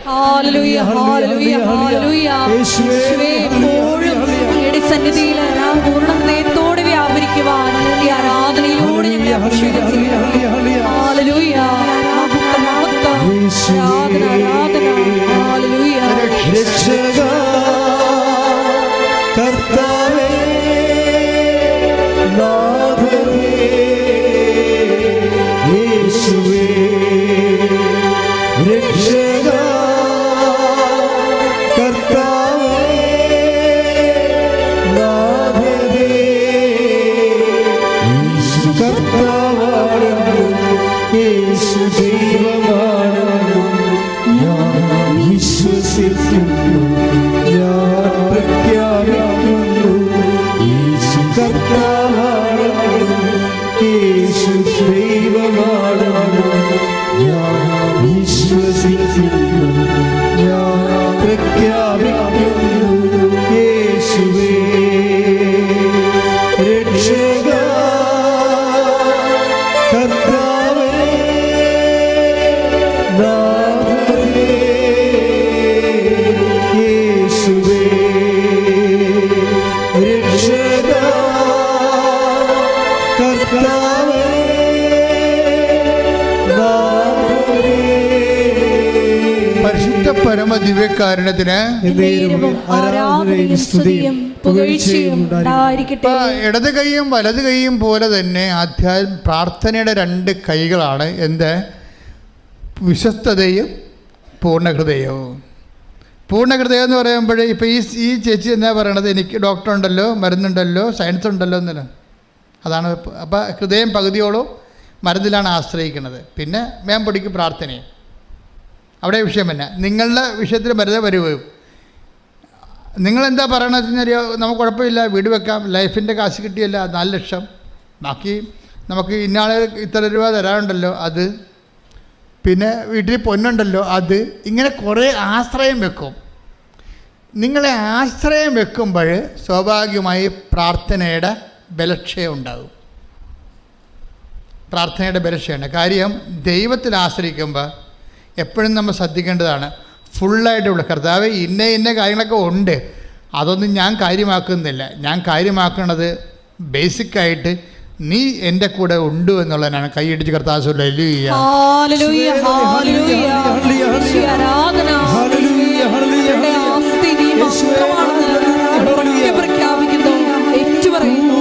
ഹല്ലേലൂയ, ഹല്ലേലൂയ, ഹല്ലേലൂയ. യേശുവേ, എപ്പോഴും അങ്ങയുടെ സന്നിധിയിൽ പൂർണ്ണ ഹൃദയത്തോടെ വ്യാപരിക്കുവാൻ ഈ ആരാധനയിലൂടെ ഞങ്ങളെ അഭിഷേകിക്കുന്നു. ഹല്ലേലൂയ, മഹത്വം, മഹത്വം, ആരാധന, ആരാധന. ഹല്ലേലൂയ. രക്ഷക കർത്താവേ, യേശുവേ, രക്ഷക കർത്താവേ, നാഥനേ, യേശു കർത്താവാണെന്നും യേശു ദൈവമാണെന്നും ഞാൻ വിശ്വസിക്കുന്നു, ഞാൻ പ്രഖ്യാപിക്കുന്നു. യേശു കർത്താവാണെന്നും യേശു ദൈവമാണെന്നും ഞാൻ വിശ്വസിക്കുന്നു, ഞാൻ പ്രഖ്യാപിക്കുന്നു. യേശുവേ, രക്ഷക കർത്താവേ, നാഥനേ, യേശുവേ, രക്ഷക കർത്താവേ, പരിശുദ്ധ പരമ ദിവ്യകാരുണ്യത്തിന് ആരാധനയും സ്തുതിയും പുകഴ്ചയും ഉണ്ടായിരിക്കട്ടെ. ഇടത് കൈയും വലത് കൈയും പോലെ തന്നെ പ്രാർത്ഥനയുടെ 2 കൈകളാണ്. എന്ത്? വിശ്വസ്തതയും പൂർണ്ണഹൃദയവും. പൂർണ്ണഹൃദയം എന്ന് പറയുമ്പോൾ ഇപ്പോൾ ഈ ചേച്ചി എന്നാ പറയണത്? എനിക്ക് ഡോക്ടറുണ്ടല്ലോ, മരുന്നുണ്ടല്ലോ, സയൻസ് ഉണ്ടല്ലോ എന്നല്ല. അതാണ്. അപ്പോൾ ഹൃദയം പകുതിയോളം മരുന്നിലാണ് ആശ്രയിക്കുന്നത്. പിന്നെ മേമ്പൊടിക്ക് പ്രാർത്ഥനയും. അവിടെ വിഷയം തന്നെ. നിങ്ങളുടെ വിഷയത്തിൽ വെറുതെ വരുവോ? നിങ്ങളെന്താ പറയണമെന്ന് വെച്ച് കഴിഞ്ഞാൽ നമുക്ക് കുഴപ്പമില്ല, വീട് വെക്കാം, ലൈഫിൻ്റെ കാശ് കിട്ടിയല്ല 4 ലക്ഷം, ബാക്കി നമുക്ക് ഇന്നാളെ ഇത്ര രൂപ തരാറുണ്ടല്ലോ അത്, പിന്നെ വീട്ടിൽ പൊന്നുണ്ടല്ലോ അത്, ഇങ്ങനെ കുറേ ആശ്രയം വെക്കും. നിങ്ങളെ ആശ്രയം വെക്കുമ്പോൾ സ്വാഭാവികമായി പ്രാർത്ഥനയുടെ ബലക്ഷയം ഉണ്ടാകും. പ്രാർത്ഥനയുടെ ബലക്ഷയുണ്ട്. കാര്യം ദൈവത്തിൽ ആശ്രയിക്കുമ്പോൾ എപ്പോഴും നമ്മൾ ശ്രദ്ധിക്കേണ്ടതാണ്. ഫുള്ളായിട്ടുള്ള കർത്താവ് ഇന്ന കാര്യങ്ങളൊക്കെ ഉണ്ട്, അതൊന്നും ഞാൻ കാര്യമാക്കുന്നില്ല. ഞാൻ കാര്യമാക്കുന്നത് ബേസിക്കായിട്ട് നീ എൻ്റെ കൂടെ ഉണ്ട് എന്നുള്ളതിനാണ്. കൈയടിച്ച് കർത്താവ് പ്രഖ്യാപിക്കുന്നു, ഏറ്റുപറയുന്നു.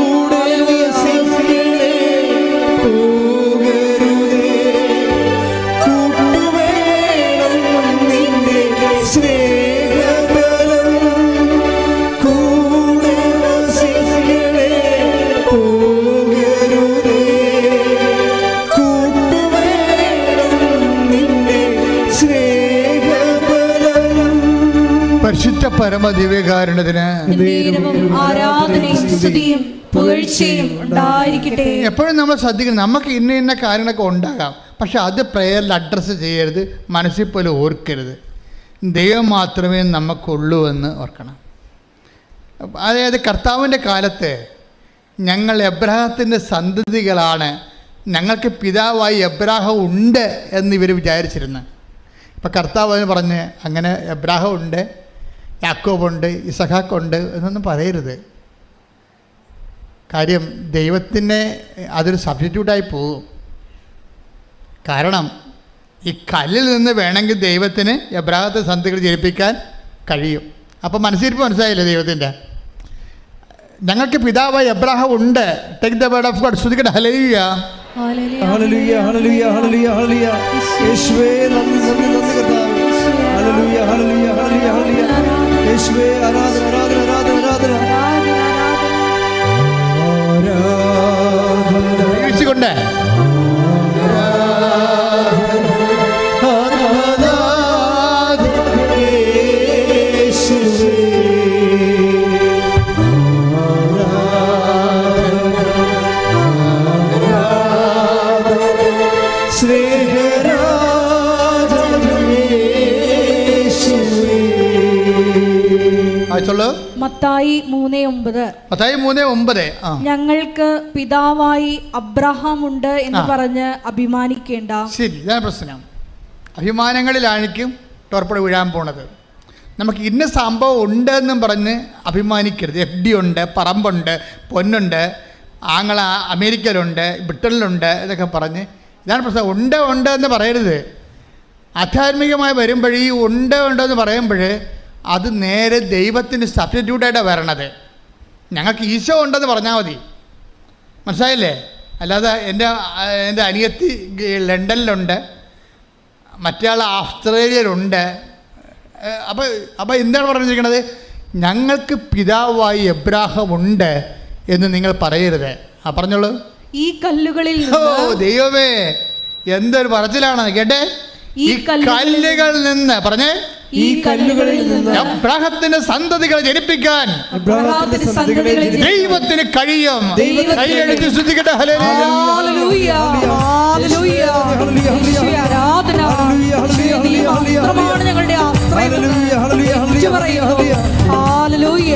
പരമദിവ്യകാരുണ്യത്തിന് നേരവും ആരാധനയും സ്തുതിയും പുകഴ്ചയും ഉണ്ടായിരിക്കട്ടെ. എപ്പോഴും നമ്മൾ ശ്രദ്ധിക്കണം, നമുക്ക് ഇന്ന ഇന്ന കാര്യങ്ങളൊക്കെ ഉണ്ടാകാം, പക്ഷെ അത് പ്രേയറിൽ അഡ്രസ്സ് ചെയ്യരുത്, മനസ്സിൽ പോലും ഓർക്കരുത്. ദൈവം മാത്രമേ നമുക്കുള്ളൂ എന്ന് ഓർക്കണം. അതായത് കർത്താവിൻ്റെ കാലത്ത് ഞങ്ങൾ എബ്രാഹത്തിൻ്റെ സന്തതികളാണ്, ഞങ്ങൾക്ക് പിതാവായി എബ്രാഹം ഉണ്ട് എന്ന് ഇവർ വിചാരിച്ചിരുന്നു. ഇപ്പം കർത്താവ് എന്ന് പറഞ്ഞ് അങ്ങനെ എബ്രാഹം ഉണ്ട്, യാക്കോബുണ്ട്, ഇസഹാക്കുണ്ട് എന്നൊന്നും പറയരുത്. കാര്യം ദൈവത്തിന് അതൊരു സബ്സ്റ്റിറ്റ്യൂട്ടായി പോകും. കാരണം ഈ കല്ലിൽ നിന്ന് വേണമെങ്കിൽ ദൈവത്തിന് എബ്രാഹത്തെ സന്തതികൾ ജനിപ്പിക്കാൻ കഴിയും. അപ്പം മനസ്സിരിപ്പ് മനസ്സിലായില്ലേ ദൈവത്തിൻ്റെ? ഞങ്ങൾക്ക് പിതാവായി എബ്രാഹം ഉണ്ട്. Take the word of God. ശ്രുതിക്കട്ടെ ഹല്ലേലൂയ. ഹല്ലേലൂയ ഹല്ലേലൂയ ഹല്ലേലൂയ ഹല്ലേലൂയ. യേശുവേ നന്ദി നന്ദി നന്ദി കർത്താവേ. ഹല്ലേലൂയ ഹല്ലേലൂയ ഹല്ലേലൂയ ഹല്ലേലൂയ. യേശുവേ ആരാധന ആരാധന ആരാധന ആരാധന ആരാധന. വീഴ്ചകൊണ്ട് മത്തായി 3:9 ഞങ്ങൾക്ക് പിതാവായി അബ്രഹാം ഉണ്ട് എന്ന് പറഞ്ഞ് അഭിമാനിക്കേണ്ട. ശരി, ഇതാണ് പ്രശ്നം. അഭിമാനങ്ങളിലായിരിക്കും ടോർപ്പട വീഴാൻ പോണത്. നമുക്ക് ഇന്ന സംഭവം ഉണ്ട് എന്നും പറഞ്ഞ് അഭിമാനിക്കരുത്. FD ഉണ്ട്, പറമ്പുണ്ട്, പൊന്നുണ്ട്, ആങ്ങള അമേരിക്കയിലുണ്ട്, ബ്രിട്ടനിലുണ്ട് എന്നൊക്കെ പറഞ്ഞ് ഇതാണ് പ്രശ്നം. ഉണ്ട് ഉണ്ട് എന്ന് പറയരുത്. ആധ്യാത്മികമായി വരുമ്പോൾ ഈ ഉണ്ട് ഉണ്ടെന്ന് പറയുമ്പോൾ അത് നേരെ ദൈവത്തിന് സബ്സ്റ്റിറ്റ്യൂട്ടായിട്ടാണ് വരണത്. ഞങ്ങൾക്ക് ഈശോ ഉണ്ടെന്ന് പറഞ്ഞാൽ മതി, മനസ്സിലായില്ലേ? അല്ലാതെ എൻ്റെ അനിയത്തി ലണ്ടനിലുണ്ട്, മറ്റേയാൾ ഓസ്ട്രേലിയയിലുണ്ട്. അപ്പോൾ എന്താണ് പറഞ്ഞിരിക്കുന്നത്? ഞങ്ങൾക്ക് പിതാവായി എബ്രാഹം ഉണ്ട് എന്ന് നിങ്ങൾ പറയരുത്. പറഞ്ഞോളൂ. ഈ കല്ലുകളിൽ ദൈവമേ, എന്തൊരു പറച്ചിലാണ് കേട്ടെ. ഈ കല്ലുകളിൽ നിന്ന് പറഞ്ഞേ, ഈ കല്ലുകളിൽ നിന്ന് എബ്രാഹത്തിന്റെ സന്തതികളെ ജനിപ്പിക്കാൻ ദൈവത്തിന് കഴിയും. കൈയെടുത്ത് ശ്രദ്ധിക്കട്ടെ. ഹല്ലേലൂയ ഹല്ലേലൂയ. ആരാധന മാത്രമാണ് ഞങ്ങളുടെ ആശ്രയം. ഹല്ലേലൂയ.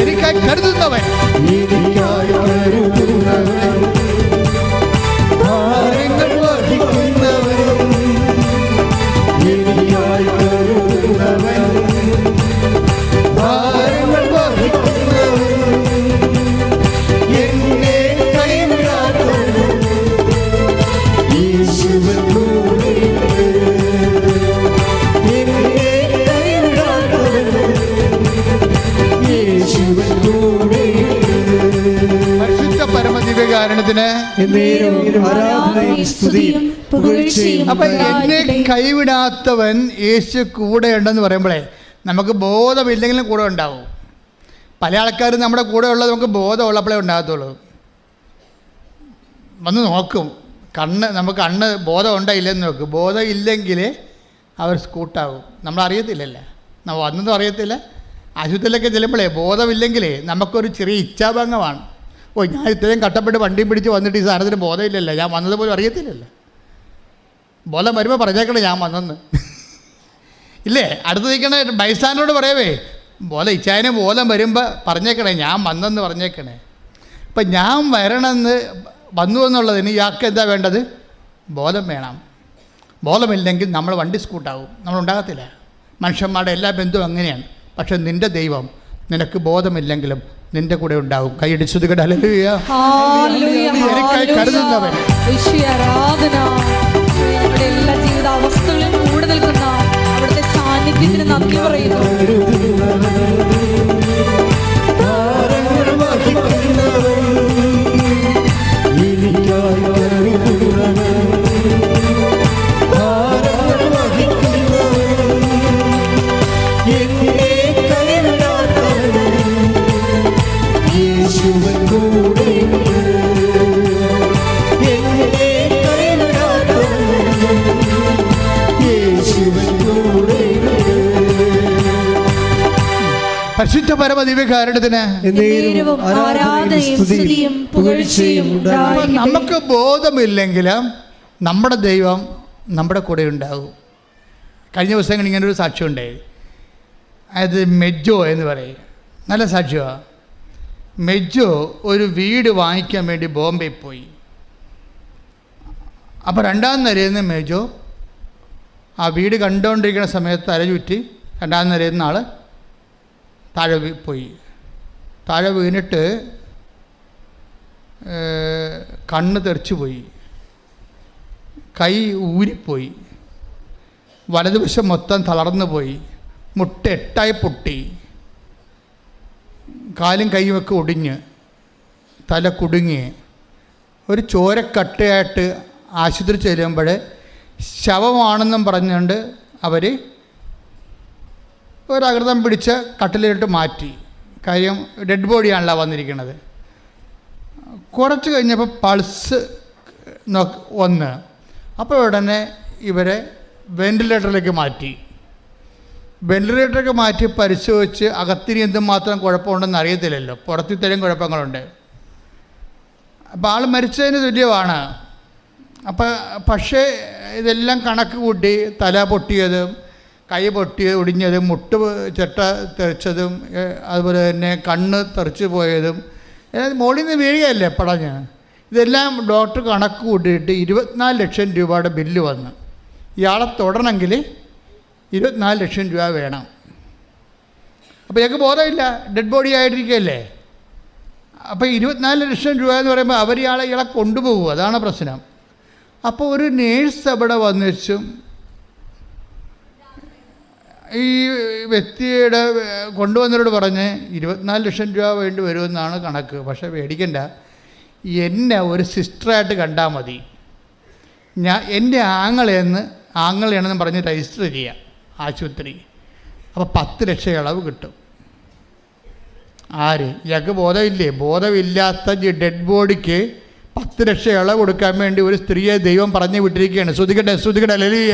എനിക്കായി കരുതുന്നവൻ അപ്പൊ എന്നെ കൈവിടാത്തവൻ യേശു കൂടെ ഉണ്ടെന്ന് പറയുമ്പോഴേ നമുക്ക് ബോധമില്ലെങ്കിലും കൂടെ ഉണ്ടാവും. പല ആൾക്കാരും നമ്മുടെ കൂടെ ഉള്ളത് നമുക്ക് ബോധമുള്ളപ്പോഴേ ഉണ്ടാകത്തുള്ളൂ. വന്ന് നോക്കും, നമുക്ക് കണ്ണ് ബോധം ഉണ്ടോ ഇല്ലെന്ന് നോക്കും. ബോധം ഇല്ലെങ്കിൽ അവർ സ്കൂട്ടാവും. നമ്മളറിയത്തില്ലല്ലേ, നമ്മൾ വന്നതും അറിയത്തില്ല. ആശുപത്രിയിലൊക്കെ ചെല്ലുമ്പോഴേ ബോധമില്ലെങ്കിലേ നമുക്കൊരു ചെറിയ ഇച്ഛാഭംഗമാണ്. ഞാൻ ഇത്രയും കഷ്ടപ്പെട്ട് വണ്ടിയും പിടിച്ച് വന്നിട്ട് ഈ സാധനത്തിന് ബോധമില്ലല്ലോ, ഞാൻ വന്നത് പോലും അറിയത്തില്ലല്ലോ. ബോധം വരുമ്പോൾ പറഞ്ഞേക്കണേ ഞാൻ വന്നെന്ന് ഇല്ലേ? അടുത്ത് നിൽക്കണേ ബൈസ്റ്റാൻഡറോട് പറയവേ, ഇച്ചായന് ബോധം വരുമ്പോൾ പറഞ്ഞേക്കണേ ഞാൻ വന്നെന്ന് പറഞ്ഞേക്കണേ. ഇപ്പം ഞാൻ വരണമെന്ന് വന്നു എന്നുള്ളതിന് ഇയാൾക്ക് എന്താ വേണ്ടത്? ബോധം വേണം. ബോധമില്ലെങ്കിൽ നമ്മൾ വണ്ടി സ്കൂട്ടാവും, നമ്മളുണ്ടാകത്തില്ല. മനുഷ്യന്മാരുടെ എല്ലാ ബന്ധവും അങ്ങനെയാണ്. പക്ഷെ നിൻ്റെ ദൈവം നിനക്ക് ബോധമില്ലെങ്കിലും നിന്റെ കൂടെ ഉണ്ടാവും. കൈയടിച്ചത് കേട്ട് ഹല്ലേലൂയ. ഹല്ലേലൂയ, എനിക്കായി കരുതുന്നവൻ. യേശുവേ ആരാധന. ഞങ്ങളുടെ എല്ലാ ജീവിതാവസ്ഥകളിലും കൂടെ നിൽക്കുന്ന അവിടുത്തെ സാന്നിധ്യത്തിന് നന്ദി പറയുന്നു. പരിശുദ്ധ പരമദിവ്യകാരുണ്യത്തിന് നമുക്ക് ബോധമില്ലെങ്കിലും നമ്മുടെ ദൈവം നമ്മുടെ കൂടെ ഉണ്ടാകും. കഴിഞ്ഞ ദിവസങ്ങളിൽ ഇങ്ങനൊരു സാക്ഷ്യം ഉണ്ടായി. അത് മെജോ എന്ന് പറയും, നല്ല സാക്ഷ്യമാണ്. മെജോ ഒരു വീട് വാങ്ങിക്കാൻ വേണ്ടി ബോംബെ പോയി. അപ്പോൾ 2ാം നിലയിൽ നിന്ന് മെജോ ആ വീട് കണ്ടുകൊണ്ടിരിക്കുന്ന സമയത്ത് തല ചുറ്റി 2ാം നിലയിൽ നിന്ന് ആൾ താഴെ പോയി. താഴെ വീണിട്ട് കണ്ണ് തെറിച്ചു പോയി, കൈ ഊരിപ്പോയി, വലതുവശം മൊത്തം തളർന്നു പോയി, മുട്ട 8ആയി പൊട്ടി, കാലും കൈയുമൊക്കെ ഒടിഞ്ഞ്, തല കുടുങ്ങി, ഒരു ചോരക്കട്ടയായിട്ട് ആശുപത്രി ചെല്ലുമ്പോൾ ശവമാണെന്നും പറഞ്ഞുകൊണ്ട് അവർ ഒരകൃതം പിടിച്ച് കട്ടിലിട്ട് മാറ്റി. കാര്യം ഡെഡ് ബോഡിയാണല്ലോ വന്നിരിക്കുന്നത്. കുറച്ച് കഴിഞ്ഞപ്പോൾ പൾസ് വന്ന്, അപ്പോൾ ഉടനെ ഇവരെ വെൻറ്റിലേറ്ററിലേക്ക് മാറ്റി. വെൻറ്റിലേറ്ററിലേക്ക് മാറ്റി പരിശോധിച്ച് അകത്തിന് എന്തുമാത്രം കുഴപ്പമുണ്ടെന്ന് അറിയത്തില്ലല്ലോ, പുറത്തിത്തരം കുഴപ്പങ്ങളുണ്ട്. അപ്പോൾ ആൾ മരിച്ചതിന് തുല്യമാണ്. പക്ഷേ ഇതെല്ലാം കണക്ക് കൂട്ടി തല പൊട്ടിയതും കൈ ഒടിഞ്ഞതും മുട്ട് ചെട്ട തെറിച്ചതും അതുപോലെ തന്നെ കണ്ണ് തെറിച്ച് പോയതും മോളിൽ നിന്ന് വീഴുകയല്ലേ പടഞ്ഞ്, ഇതെല്ലാം ഡോക്ടർ കണക്ക് കൂട്ടിയിട്ട് 24 ലക്ഷം രൂപയുടെ ബില്ല് വന്നു. ഇയാളെ തൊടണമെങ്കിൽ 24 ലക്ഷം രൂപ വേണം. അപ്പോൾ ഞങ്ങൾക്ക് ബോധമില്ല, ഡെഡ് ബോഡി ആയിട്ടിരിക്കുകയല്ലേ. അപ്പോൾ 24 ലക്ഷം രൂപ എന്ന് പറയുമ്പോൾ അവർ ഇയാളെ കൊണ്ടുപോകും, അതാണ് പ്രശ്നം. അപ്പോൾ ഒരു നേഴ്സ് അവിടെ വന്നിച്ചും ഈ വ്യക്തിയുടെ കൊണ്ടുവന്നവരോട് പറഞ്ഞ് 24 ലക്ഷം രൂപ വേണ്ടി വരുമെന്നാണ് കണക്ക്, പക്ഷേ മേടിക്കണ്ട, എന്നെ ഒരു സിസ്റ്ററായിട്ട് കണ്ടാൽ മതി, എൻ്റെ ആങ്ങളെയാണെന്ന് പറഞ്ഞ് രജിസ്റ്റർ ചെയ്യാം ആശുപത്രി. അപ്പോൾ 10 ലക്ഷം ഇളവ് കിട്ടും. ആര്? ഇയാൾക്ക് ബോധമില്ലേ? ബോധമില്ലാത്ത ഡെഡ് ബോഡിക്ക് 10 ലക്ഷം ഇളവ് കൊടുക്കാൻ വേണ്ടി ഒരു സ്ത്രീയെ ദൈവം പറഞ്ഞു വിട്ടിരിക്കുകയാണ്. ശ്രുതികട്ടെ ശ്രുതികട്ടെ. ഹല്ലേലൂയ.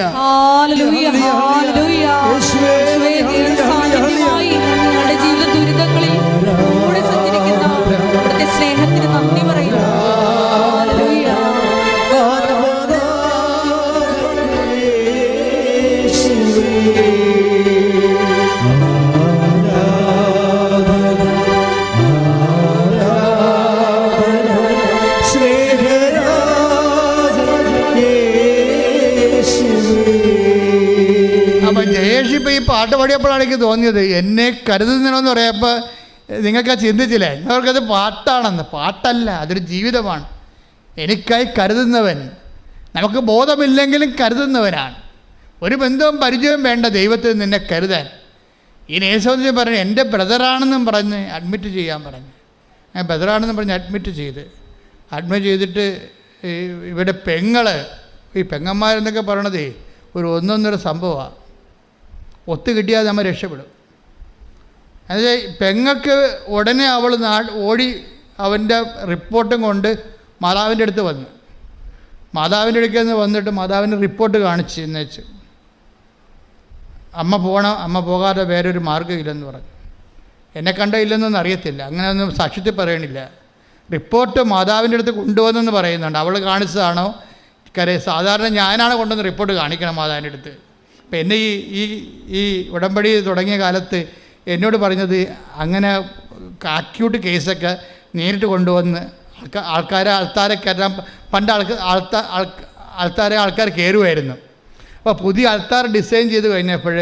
ജീവിത ദുരിതങ്ങളിൽ കൂടെ സഞ്ചരിക്കുന്ന അവിടുത്തെ സ്നേഹത്തിന് നന്ദി പറയുന്നു. ജയേഷിപ്പോൾ ഈ പാട്ട് പാടിയപ്പോഴാണ് എനിക്ക് തോന്നിയത്, എന്നെ കരുതുന്നതെന്ന് പറയുമ്പോൾ നിങ്ങൾക്ക് ചിന്തിച്ചില്ലേ, അവർക്കത് പാട്ടാണെന്ന്. പാട്ടല്ല, അതൊരു ജീവിതമാണ്. എനിക്കായി കരുതുന്നവൻ, നമുക്ക് ബോധമില്ലെങ്കിലും കരുതുന്നവനാണ്. ഒരു ബന്ധവും പരിചയവും വേണ്ട ദൈവത്തിൽ നിന്നെ കരുതാൻ. ഈ നേഴ്സ് പറഞ്ഞു എൻ്റെ ബ്രദറാണെന്നും പറഞ്ഞ് അഡ്മിറ്റ് ചെയ്യാൻ പറഞ്ഞു. ഞാൻ ബ്രദറാണെന്നും പറഞ്ഞ് അഡ്മിറ്റ് ചെയ്തിട്ട് ഇവിടെ ഈ പെങ്ങന്മാരെന്നൊക്കെ പറയണത് ഒരു ഒന്നൊന്നര സംഭവമാണ്. ഒത്തു കിട്ടിയാൽ നമ്മൾ രക്ഷപ്പെടും. അതായത് പെങ്ങൾക്ക് ഉടനെ അവൾ ഓടി അവൻ്റെ റിപ്പോർട്ടും കൊണ്ട് മാതാവിൻ്റെ അടുത്ത് വന്നു. മാതാവിൻ്റെ അടുക്കൽ നിന്ന് വന്നിട്ട് മാതാവിൻ്റെ റിപ്പോർട്ട് കാണിച്ച് എന്ന് വെച്ച്, അമ്മ പോകാതെ വേറൊരു മാർഗ്ഗമില്ലെന്ന് പറഞ്ഞു. എന്നെ കണ്ടോ ഇല്ലെന്നൊന്നും അറിയത്തില്ല, അങ്ങനെയൊന്നും സാക്ഷ്യത്തിൽ പറയണില്ല. റിപ്പോർട്ട് മാതാവിൻ്റെ അടുത്ത് കൊണ്ടുവന്നെന്ന് പറയുന്നുണ്ട്. അവൾ കാണിച്ചതാണോ സാധാരണ ഞാനാണ് കൊണ്ടുവന്ന് റിപ്പോർട്ട് കാണിക്കണം മാതാവിൻ്റെ അടുത്ത്. അപ്പം എന്നെ ഈ ഉടമ്പടി തുടങ്ങിയ കാലത്ത് എന്നോട് പറഞ്ഞത് അങ്ങനെ അക്യൂട്ട് കേസൊക്കെ നേരിട്ട് കൊണ്ടുവന്ന് ആൾത്താരെ കയറാൻ പണ്ട് ആൾക്കാർ കയറുമായിരുന്നു. അപ്പോൾ പുതിയ ആൾത്താർ ഡിസൈൻ ചെയ്ത് കഴിഞ്ഞപ്പോൾ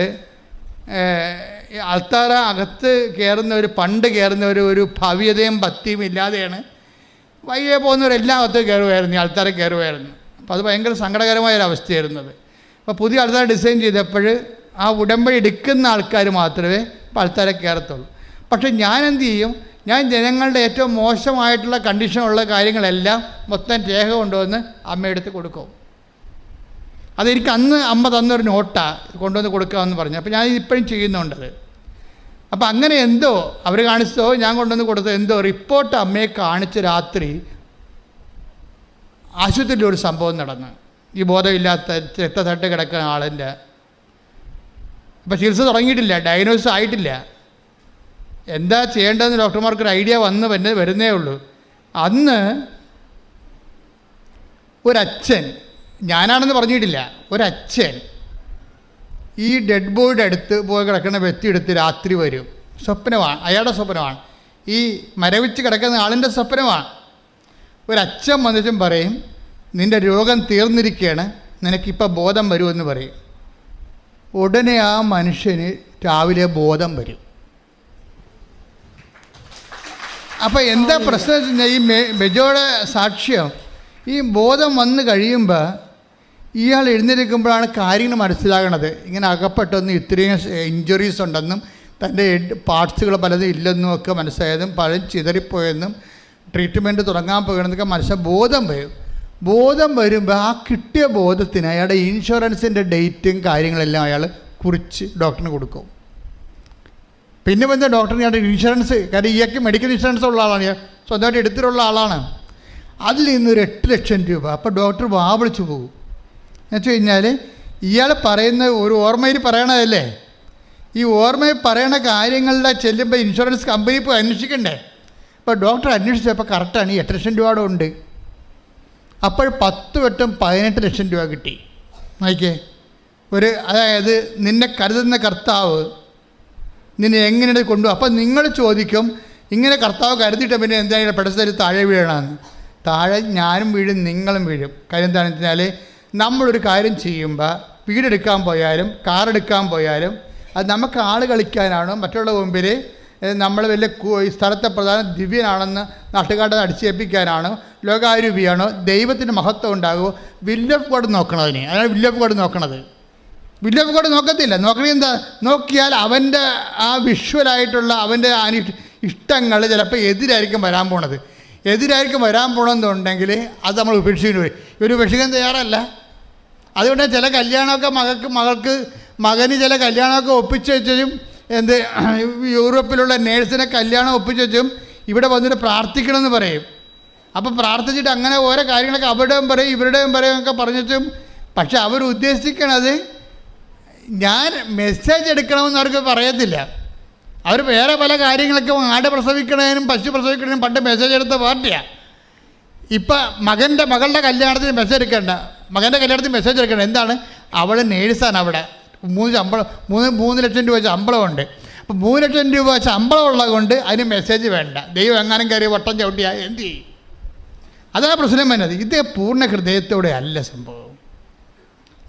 ആൾത്താര അകത്ത് കയറുന്നവർ, പണ്ട് കയറുന്നവർ ഒരു ഭവ്യതയും ഭക്തിയും ഇല്ലാതെയാണ് വയ്യെ പോകുന്നവരെല്ലാം അകത്ത് കയറുമായിരുന്നു, ഈ ആൾത്താര കയറുമായിരുന്നു. അപ്പോൾ അത് ഭയങ്കര സങ്കടകരമായൊരവസ്ഥയായിരുന്നത്. അപ്പോൾ പുതിയ ആൾത്താര ഡിസൈൻ ചെയ്തപ്പോൾ ആ ഉടമ്പടി എടുക്കുന്ന ആൾക്കാർ മാത്രമേ ഇപ്പോൾ ആൾത്താര കയറത്തുള്ളൂ. പക്ഷേ ഞാൻ എന്ത് ചെയ്യും, ഞാൻ ജനങ്ങളുടെ ഏറ്റവും മോശമായിട്ടുള്ള കണ്ടീഷനുള്ള കാര്യങ്ങളെല്ലാം മൊത്തം രേഖ കൊണ്ടുവന്ന് അമ്മയെടുത്ത് കൊടുക്കും. അതെനിക്ക് അന്ന് അമ്മ തന്നൊരു നോട്ടാണ്, കൊണ്ടുവന്ന് കൊടുക്കാമെന്ന് പറഞ്ഞു. അപ്പോൾ ഞാൻ ഇപ്പോഴും ചെയ്യുന്നുണ്ടത്. അപ്പോൾ അങ്ങനെ എന്തോ അവർ കാണിച്ചതോ ഞാൻ കൊണ്ടുവന്ന് കൊടുത്തോ എന്തോ റിപ്പോർട്ട് അമ്മയെ കാണിച്ച് രാത്രി ആശുപത്രിയിലൊരു സംഭവം നടന്നു. ഈ ബോധമില്ലാത്ത രക്തത്തട്ട് കിടക്കുന്ന ആളിൻ്റെ. അപ്പോൾ ചികിത്സ തുടങ്ങിയിട്ടില്ല, ഡയഗ്നോസിസ് ആയിട്ടില്ല. എന്താ ചെയ്യേണ്ടതെന്ന് ഡോക്ടർമാർക്കൊരു ഐഡിയ വരുന്നേ ഉള്ളൂ. അന്ന് ഒരച്ഛൻ, ഞാനാണെന്ന് പറഞ്ഞിട്ടില്ല, ഒരച്ഛൻ ഈ ഡെഡ് ബോഡിയുടെ അടുത്ത് പോയി കിടക്കുന്ന വ്യക്തി എടുത്ത് രാത്രി വരും. സ്വപ്നമാണ്, അയാളുടെ സ്വപ്നമാണ്, ഈ മരവിച്ച് കിടക്കുന്ന ആളിൻ്റെ സ്വപ്നമാണ്. ഒരച്ഛൻ വന്നിട്ടും പറയും, നിൻ്റെ രോഗം തീർന്നിരിക്കുകയാണ്, നിനക്കിപ്പോൾ ബോധം വരുമെന്ന് പറയും. ഉടനെ ആ മനുഷ്യന് രാവിലെ ബോധം വരും. അപ്പോൾ എന്താ പ്രശ്നം വെച്ച് കഴിഞ്ഞാൽ, ഈ ബെജോയുടെ സാക്ഷ്യം, ഈ ബോധം വന്ന് കഴിയുമ്പോൾ ഇയാൾ എഴുന്നേൽക്കുമ്പോഴാണ് കാര്യങ്ങൾ മനസ്സിലാകണത്. ഇങ്ങനെ അകപ്പെട്ടൊന്നും ഇത്രയും ഇഞ്ചുറീസ് ഉണ്ടെന്നും തൻ്റെ പാർട്സുകൾ പലതും ഇല്ലെന്നും ഒക്കെ മനസ്സിലായതും പലരും ചിതറിപ്പോയെന്നും ട്രീറ്റ്മെൻറ്റ് തുടങ്ങാൻ പോകണമെന്നൊക്കെ മനസ്സിലായി. ബോധം വരും. ബോധം വരുമ്പോൾ ആ കിട്ടിയ ബോധത്തിന് അയാളുടെ ഇൻഷുറൻസിൻ്റെ ഡേറ്റും കാര്യങ്ങളെല്ലാം അയാൾ കുറിച്ച് ഡോക്ടറിന് കൊടുക്കും. പിന്നെ വന്ന ഡോക്ടറിന് ഇയാളുടെ ഇൻഷുറൻസ്, കാരണം ഇയാൾക്ക് മെഡിക്കൽ ഇൻഷുറൻസ് ഉള്ള ആളാണ്, സ്വന്തമായിട്ട് എടുത്തിട്ടുള്ള ആളാണ്, അതിൽ നിന്നൊരു 8 ലക്ഷം രൂപ. അപ്പോൾ ഡോക്ടർ വാവിളിച്ചു പോകും. എന്ന് വെച്ച് കഴിഞ്ഞാൽ ഇയാൾ പറയുന്ന ഒരു ഓർമ്മയിൽ പറയണതല്ലേ, ഈ ഓർമ്മയിൽ പറയണ കാര്യങ്ങളുടെ ചെല്ലുമ്പോൾ ഇൻഷുറൻസ് കമ്പനി പോയി അന്വേഷിക്കണ്ടേ. അപ്പോൾ ഡോക്ടർ അന്വേഷിച്ചപ്പോൾ കറക്റ്റാണ്, ഈ 8 ലക്ഷം രൂപയുടെ ഉണ്ട്. അപ്പോൾ 10 വട്ടം 18 ലക്ഷം രൂപ കിട്ടി. നോക്കിയേ, അതായത് നിന്നെ കരുതുന്ന കർത്താവ് നിന്നെ എങ്ങനെയാണ് കൊണ്ടുപോകും. അപ്പം നിങ്ങൾ ചോദിക്കും, ഇങ്ങനെ കർത്താവ് കരുതിയിട്ട് പിന്നെ എന്തായാലും പെടസ്ഥലി താഴെ വീഴണമെന്ന്. താഴെ ഞാനും വീഴും, നിങ്ങളും വീഴും. കാര്യം എന്താണെന്ന് വെച്ചാൽ, നമ്മളൊരു കാര്യം ചെയ്യുമ്പോൾ വീടെടുക്കാൻ പോയാലും കാറെടുക്കാൻ പോയാലും അത് നമുക്ക് ആൾ കളിക്കാനാണോ മറ്റുള്ള മുമ്പിൽ നമ്മൾ വലിയ സ്ഥലത്തെ പ്രധാന ദിവ്യനാണെന്ന് നാട്ടുകാരുടെ അടിച്ചേൽപ്പിക്കാനാണോ ലോകാരൂപിയാണോ ദൈവത്തിൻ്റെ മഹത്വം ഉണ്ടാകുമോ? വില്ല് ഓഫ് ഗോഡ് നോക്കണം അതിന്. അതാണ് വില്ല് ഓഫ് ഗോഡ് നോക്കണത്. വില്ല് ഓഫ് ഗോഡ് നോക്കത്തില്ല. നോക്കണത് എന്താ? നോക്കിയാൽ അവൻ്റെ ആ വിഷ്വലായിട്ടുള്ള അവൻ്റെ ഇഷ്ടങ്ങൾ ചിലപ്പോൾ എതിരായിരിക്കും വരാൻ പോണത്. എതിരായിരിക്കും വരാൻ പോകണമെന്നുണ്ടെങ്കിൽ അത് നമ്മൾ ഉപേക്ഷിക്കേണ്ടി വരും. ഇവർ ഉപേക്ഷിക്കാൻ തയ്യാറല്ല. അതുകൊണ്ട് ചില കല്യാണമൊക്കെ മകന് ചില കല്യാണമൊക്കെ ഒപ്പിച്ച് വെച്ചും യൂറോപ്പിലുള്ള നേഴ്സിനെ കല്യാണം ഒപ്പിച്ച് വെച്ചും ഇവിടെ വന്നിട്ട് പ്രാർത്ഥിക്കണമെന്ന് പറയും. അപ്പോൾ പ്രാർത്ഥിച്ചിട്ട് അങ്ങനെ ഓരോ കാര്യങ്ങളൊക്കെ അവരുടെയും പറയും ഇവരുടെയും പറയും ഒക്കെ പറഞ്ഞിട്ടും, പക്ഷെ അവർ ഉദ്ദേശിക്കണത് ഞാൻ മെസ്സേജ് എടുക്കണമെന്ന് അവർക്ക് പറയത്തില്ല. അവർ വേറെ പല കാര്യങ്ങളൊക്കെ ആട് പ്രസവിക്കണതിനും പശു പ്രസവിക്കണതിനും പണ്ട് മെസ്സേജ് എടുത്ത പാർട്ടിയാണ്. ഇപ്പം മകളുടെ കല്യാണത്തിന് മെസ്സേജ് എടുക്കേണ്ട, മകൻ്റെ കല്യാണത്തിന് മെസ്സേജ് എടുക്കേണ്ട. എന്താണ്? അവൾ നേഴ്സാണ്. അവിടെ 3 ലക്ഷം രൂപ ശമ്പളമുണ്ട്. അപ്പോൾ 3 ലക്ഷം രൂപ ശമ്പളം ഉള്ളത് കൊണ്ട് അതിന് മെസ്സേജ് വേണ്ട. ദൈവം എങ്ങാനും കയറി വട്ടം ചവിട്ടിയാൽ എന്ത് ചെയ്യും? അതാണ് പ്രശ്നം വരുന്നത്. ഇത് പൂർണ്ണ ഹൃദയത്തോടെ അല്ല സംഭവം.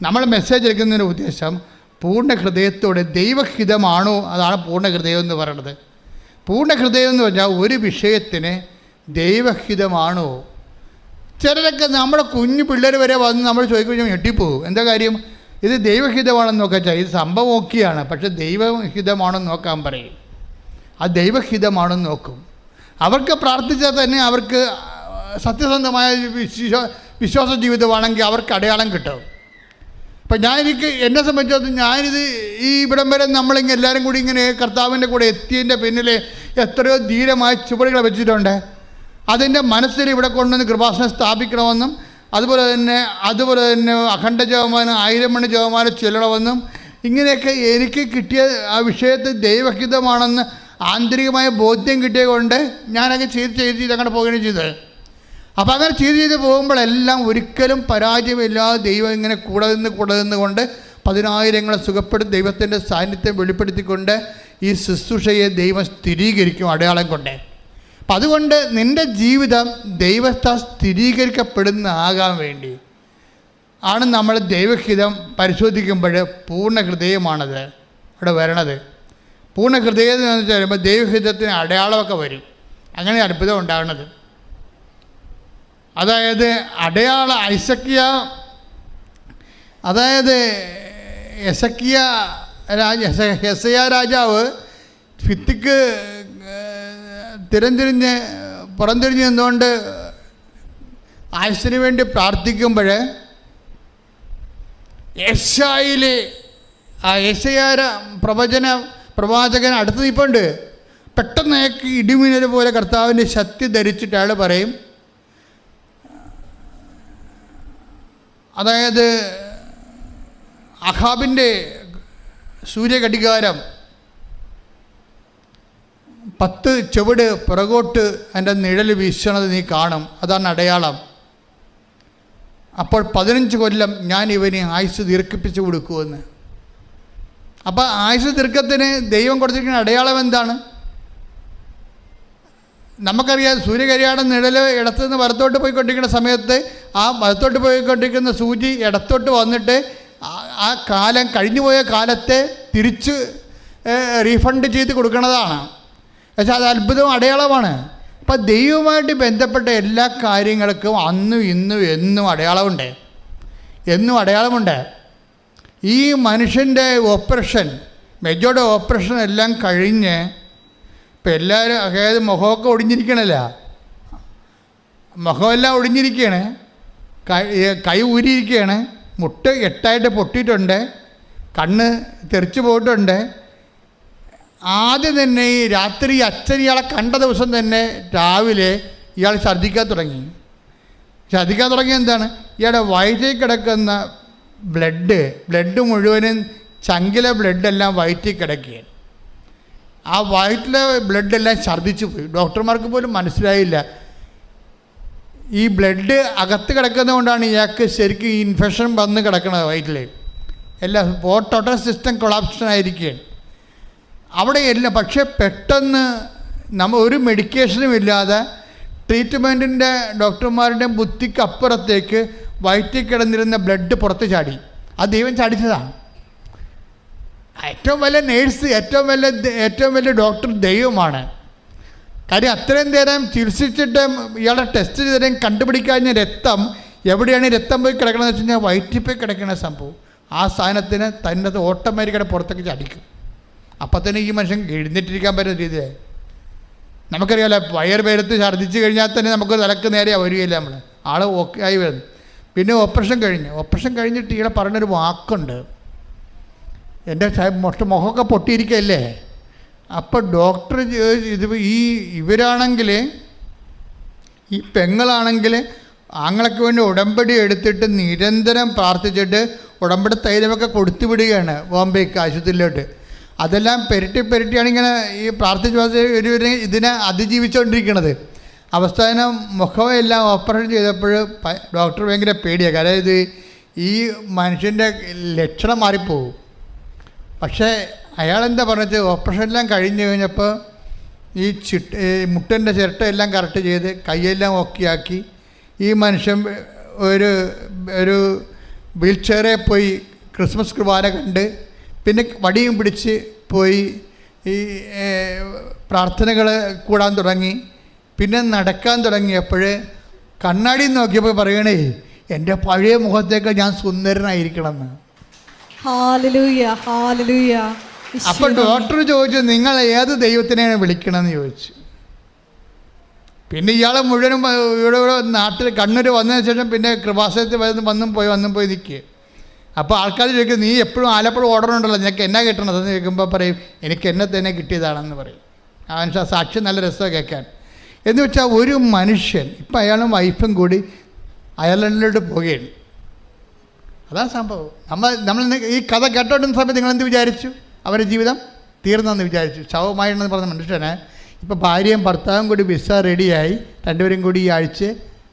നമ്മൾ മെസ്സേജ് എടുക്കുന്നതിൻ്റെ ഉദ്ദേശം പൂർണ്ണ ഹൃദയത്തോടെ ദൈവഹിതമാണോ? അതാണ് പൂർണ്ണ ഹൃദയം എന്ന് പറയുന്നത്. പൂർണ്ണ ഹൃദയം എന്ന് പറഞ്ഞാൽ ഒരു വിഷയത്തിന് ദൈവഹിതമാണോ? ചിലരൊക്കെ നമ്മുടെ കുഞ്ഞു പിള്ളേർ വരെ വന്ന് നമ്മൾ ചോദിക്കുമ്പോൾ ഞെട്ടിപ്പോകും. എന്താ കാര്യം? ഇത് ദൈവഹിതമാണെന്ന് നോക്കാൻ വെച്ചാൽ ഇത് സംഭവം ഓക്കെയാണ്, പക്ഷെ ദൈവഹിതമാണെന്ന് നോക്കാൻ പറയും. അത് ദൈവഹിതമാണെന്ന് നോക്കും. അവർക്ക് പ്രാർത്ഥിച്ചാൽ തന്നെ അവർക്ക് സത്യസന്ധമായ വിശ്വാസ ജീവിതമാണെങ്കിൽ അവർക്ക് അടയാളം കിട്ടും. അപ്പം എന്നെ സംബന്ധിച്ചിടത്തോളം ഞാനിത് ഈ ഇവിടം വരെ നമ്മളിങ്ങനെ എല്ലാവരും കൂടി ഇങ്ങനെ കർത്താവിൻ്റെ കൂടെ എത്തിയതിൻ്റെ പിന്നിൽ എത്രയോ ധീരമായ ചുവടുകൾ വെച്ചിട്ടുണ്ട്. അതിൻ്റെ മനസ്സിൽ ഇവിടെ കൊണ്ടുവന്ന് കൃപാസനം സ്ഥാപിക്കണമെന്നും അതുപോലെ തന്നെ അഖണ്ഡ ജപമാനം 1000 മണി ജപമാനം ചെല്ലണമെന്നും ഇങ്ങനെയൊക്കെ എനിക്ക് കിട്ടിയ ആ വിഷയത്തിൽ ദൈവഹിതമാണെന്ന് ആന്തരികമായ ബോധ്യം കിട്ടിയ കൊണ്ട് ഞാനങ്ങനെ ചെയ്ത് അങ്ങനെ പോവുകയാണ് ചെയ്തത്. അപ്പോൾ അങ്ങനെ ചെയ്ത് പോകുമ്പോഴെല്ലാം ഒരിക്കലും പരാജയമില്ലാതെ ദൈവം ഇങ്ങനെ കൂടെ നിന്നുകൊണ്ട് 10,000 സുഖപ്പെടുത്തി ദൈവത്തിൻ്റെ സാന്നിധ്യം വെളിപ്പെടുത്തിക്കൊണ്ട് ഈ ശുശ്രൂഷയെ ദൈവം സ്ഥിരീകരിക്കും അടയാളം കൊണ്ട്. അപ്പം അതുകൊണ്ട് നിൻ്റെ ജീവിതം ദൈവത്താൽ സ്ഥിരീകരിക്കപ്പെടുന്നതാകാൻ വേണ്ടി ആണ് നമ്മൾ ദൈവഹിതം പരിശോധിക്കുമ്പോൾ പൂർണ്ണ ഹൃദയമാണത് അവിടെ വരണത്. പൂർണ്ണ ഹൃദയത്തിൽ എന്ന് പറയുമ്പോൾ ദൈവഹിതത്തിന് അടയാളമൊക്കെ വരും. അങ്ങനെ അത്ഭുതം ഉണ്ടാകുന്നത്. അതായത് അടയാളം ഹെസക്കിയ രാജാവ് ഭിത്തിക്ക് പുറംതിരിഞ്ഞ് നിന്നുകൊണ്ട് ആയുസ്സിന് വേണ്ടി പ്രാർത്ഥിക്കുമ്പോൾ യെശയ്യാ പ്രവാചകൻ അടുത്ത് നിൽപ്പുണ്ട്. പെട്ടെന്ന് ഇടിമിന്നൽ പോലെ കർത്താവിൻ്റെ ശക്തി ധരിച്ചിട്ട് അയാൾ പറയും, അതായത് അഹാബിൻ്റെ സൂര്യഘടികാരം 10 ചുവട് പുറകോട്ട് അതിൻ്റെ നിഴൽ വീശണത് നീ കാണും, അതാണ് അടയാളം. അപ്പോൾ 15 കൊല്ലം ഞാൻ ഇവന് ആയുസ് ദീർഘിപ്പിച്ച് കൊടുക്കുമെന്ന്. അപ്പോൾ ആയുസ് ദീർഘത്തിന് ദൈവം കൊടുത്തിരിക്കുന്ന അടയാളം എന്താണ്? നമുക്കറിയാം, സൂര്യകരിയാടം നിഴൽ ഇടത്തുനിന്ന് വലത്തോട്ട് പോയിക്കൊണ്ടിരിക്കുന്ന സമയത്ത് ആ വലത്തോട്ട് പോയിക്കൊണ്ടിരിക്കുന്ന സൂചി ഇടത്തോട്ട് വന്നിട്ട് ആ കാലം കഴിഞ്ഞുപോയ കാലത്തെ തിരിച്ച് റീഫണ്ട് ചെയ്ത് കൊടുക്കുന്നതാണ്. പക്ഷേ അത് അത്ഭുതവും അടയാളമാണ്. അപ്പം ദൈവവുമായിട്ട് ബന്ധപ്പെട്ട എല്ലാ കാര്യങ്ങൾക്കും അന്നും ഇന്നും എന്നും അടയാളമുണ്ട്. ഈ മനുഷ്യൻ്റെ ഓപ്പറേഷൻ, മെജോയുടെ ഓപ്പറേഷൻ എല്ലാം കഴിഞ്ഞ് ഇപ്പം എല്ലാവരും, അതായത് മുഖമൊക്കെ ഒടിഞ്ഞിരിക്കണല്ല, മുഖമെല്ലാം ഒടിഞ്ഞിരിക്കുകയാണ്, കൈ ഊരിയിരിക്കുകയാണ്, മുട്ട് 8 പൊട്ടിയിട്ടുണ്ട്, കണ്ണ് തെറിച്ച് പോയിട്ടുണ്ട്. ആദ്യം തന്നെ ഈ രാത്രി അച്ഛൻ ഇയാളെ കണ്ട ദിവസം തന്നെ രാവിലെ ഇയാൾ ഛർദ്ദിക്കാൻ തുടങ്ങി എന്താണ്? ഇയാളുടെ വയറ്റിൽ കിടക്കുന്ന ബ്ലഡ് മുഴുവനും ചങ്കിലെ ബ്ലഡെല്ലാം വയറ്റിൽ കിടക്കുകയാണ്. ആ വയറ്റിലെ ബ്ലഡെല്ലാം ഛർദ്ദിച്ചു പോയി. ഡോക്ടർമാർക്ക് പോലും മനസ്സിലായില്ല. ഈ ബ്ലഡ് അകത്ത് കിടക്കുന്നതുകൊണ്ടാണ് ഇയാൾക്ക് ശരിക്കും ഈ ഇൻഫെക്ഷൻ വന്ന് കിടക്കുന്നത് വയറ്റിൽ. എല്ലാം ടോട്ടൽ സിസ്റ്റം കൊളാപ്ഷൻ ആയിരിക്കുകയാണ് അവിടെ എല്ലാം. പക്ഷേ പെട്ടെന്ന് ഒരു മെഡിക്കേഷനും ഇല്ലാതെ ട്രീറ്റ്മെൻറ്റിൻ്റെ ഡോക്ടർമാരുടെയും ബുദ്ധിക്ക് അപ്പുറത്തേക്ക് വയറ്റിൽ കിടന്നിരുന്ന ബ്ലഡ് പുറത്ത് ചാടി. അത് ദൈവം ചാടിച്ചതാണ്. ഏറ്റവും വലിയ നേഴ്സ്, ഏറ്റവും വലിയ ഡോക്ടർ ദൈവമാണ്. കാര്യം അത്രയും നേരം ചികിത്സിച്ചിട്ട് ഇയാളെ ടെസ്റ്റ് ചെയ്തേരം കണ്ടുപിടിക്കാഞ്ഞ രക്തം എവിടെയാണ് രക്തം പോയി കിടക്കണമെന്ന് വെച്ച് കഴിഞ്ഞാൽ വയറ്റിൽ പോയി കിടക്കുന്ന സംഭവം. ആ സാധനത്തിന് തന്നെ ഓട്ടോമാറ്റിക്കായിട്ട് പുറത്തേക്ക് ചടിക്കും. അപ്പം തന്നെ ഈ മനുഷ്യൻ എഴുന്നേറ്റിരിക്കാൻ പറ്റുന്ന രീതിയായി. നമുക്കറിയാമല്ലോ, വയർ പേരത്ത് ഛർദ്ദിച്ച് കഴിഞ്ഞാൽ തന്നെ നമുക്ക് തലക്ക് നേരെ വരികയില്ല, നമ്മൾ ആൾ ഓക്കെ ആയി വരുന്നു. പിന്നെ ഓപ്പറേഷൻ കഴിഞ്ഞിട്ട് ഇയാളെ പറഞ്ഞൊരു വാക്കുണ്ട്, എൻ്റെ മുഖമൊക്കെ പൊട്ടിയിരിക്കല്ലേ. അപ്പോൾ ഡോക്ടർ ഇവരാണെങ്കിൽ, ഈ പെങ്ങളാണെങ്കിൽ ആങ്ങളൊക്കെ വേണ്ടി ഉടമ്പടി എടുത്തിട്ട് നിരന്തരം പ്രാർത്ഥിച്ചിട്ട് ഉടമ്പടി തൈലമൊക്കെ കൊടുത്തു വിടുകയാണ് ബോംബെക്ക് ആശുപത്രിയിലോട്ട്. അതെല്ലാം പെരട്ടിയാണ് ഇങ്ങനെ ഈ പ്രാർത്ഥിച്ച് ഇതിനെ അതിജീവിച്ചുകൊണ്ടിരിക്കുന്നത്. അവസാനം മുഖമെല്ലാം ഓപ്പറേഷൻ ചെയ്തപ്പോൾ ഡോക്ടർ ഭയങ്കര പേടിയാണ്. കാരണം ഇത് ഈ മനുഷ്യൻ്റെ ലക്ഷണം മാറിപ്പോകും. പക്ഷേ അയാളെന്താ പറഞ്ഞത്, ഓപ്പറേഷനെല്ലാം കഴിഞ്ഞ് കഴിഞ്ഞപ്പോൾ ഈ മുട്ടൻ്റെ ചിരട്ടയെല്ലാം കറക്റ്റ് ചെയ്ത് കൈയെല്ലാം ഓക്കെയാക്കി ഈ മനുഷ്യൻ ഒരു വീൽ ചെയറിൽ പോയി ക്രിസ്മസ് കുർബാന കണ്ട്, പിന്നെ വടിയും പിടിച്ച് പോയി ഈ പ്രാർത്ഥനകൾ കൂടാൻ തുടങ്ങി. പിന്നെ നടക്കാൻ തുടങ്ങിയപ്പോൾ കണ്ണാടി നോക്കിയപ്പോൾ പറയണേ, എൻ്റെ പഴയ മുഖത്തേക്ക് ഞാൻ സുന്ദരനായിരിക്കണമെന്ന്. അപ്പോൾ ഡോക്ടർ ചോദിച്ചു, നിങ്ങൾ ഏത് ദൈവത്തിനെയാണ് വിളിക്കണമെന്ന് ചോദിച്ചു. പിന്നെ ഇയാളെ മുഴുവനും ഇവിടെ നാട്ടിൽ കണ്ണൂർ വന്നതിന് ശേഷം പിന്നെ കൃപാസനത്തിൽ വന്നും പോയി നിൽക്കുക. അപ്പോൾ ആൾക്കാർ ചോദിക്കും, നീ എപ്പോഴും ആലപ്പുഴ ഓർഡർ ഉണ്ടല്ലോ, നിനക്ക് എന്നാ കിട്ടണതെന്ന് ചോദിക്കുമ്പോൾ പറയും, എനിക്ക് എന്നെ തന്നെ കിട്ടിയതാണെന്ന് പറയും. ആ സാക്ഷ്യം നല്ല രസമാണ് കേൾക്കാൻ. എന്ന് വെച്ചാൽ ഒരു മനുഷ്യൻ, ഇപ്പം അയാളും വൈഫും കൂടി അയർലൻഡിലോട്ട് പോവുകയാണ്. അതാണ് സംഭവം. നമ്മൾ ഈ കഥ കേട്ടോണ്ടിരുന്ന സമയത്ത് നിങ്ങളെന്ത് വിചാരിച്ചു? അവരുടെ ജീവിതം തീർന്നെന്ന് വിചാരിച്ചു. ശവമായെന്ന് പറഞ്ഞ മനുഷ്യനെ ഇപ്പോൾ ഭാര്യയും ഭർത്താവും കൂടി വിസ റെഡിയായി, രണ്ടുപേരും കൂടി ഈ ആഴ്ച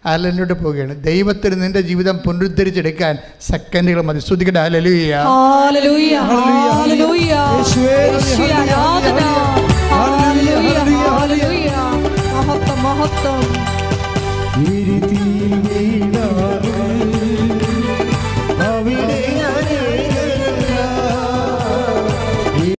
അയർലൻഡിലോട്ട് പോവുകയാണ്. ദൈവത്തിന് നിന്റെ ജീവിതം പുനരുദ്ധരിച്ചെടുക്കാൻ സെക്കൻഡുകൾ മതി. ശ്രുതിക്കട്ടെ, ഹല്ലേലൂയ.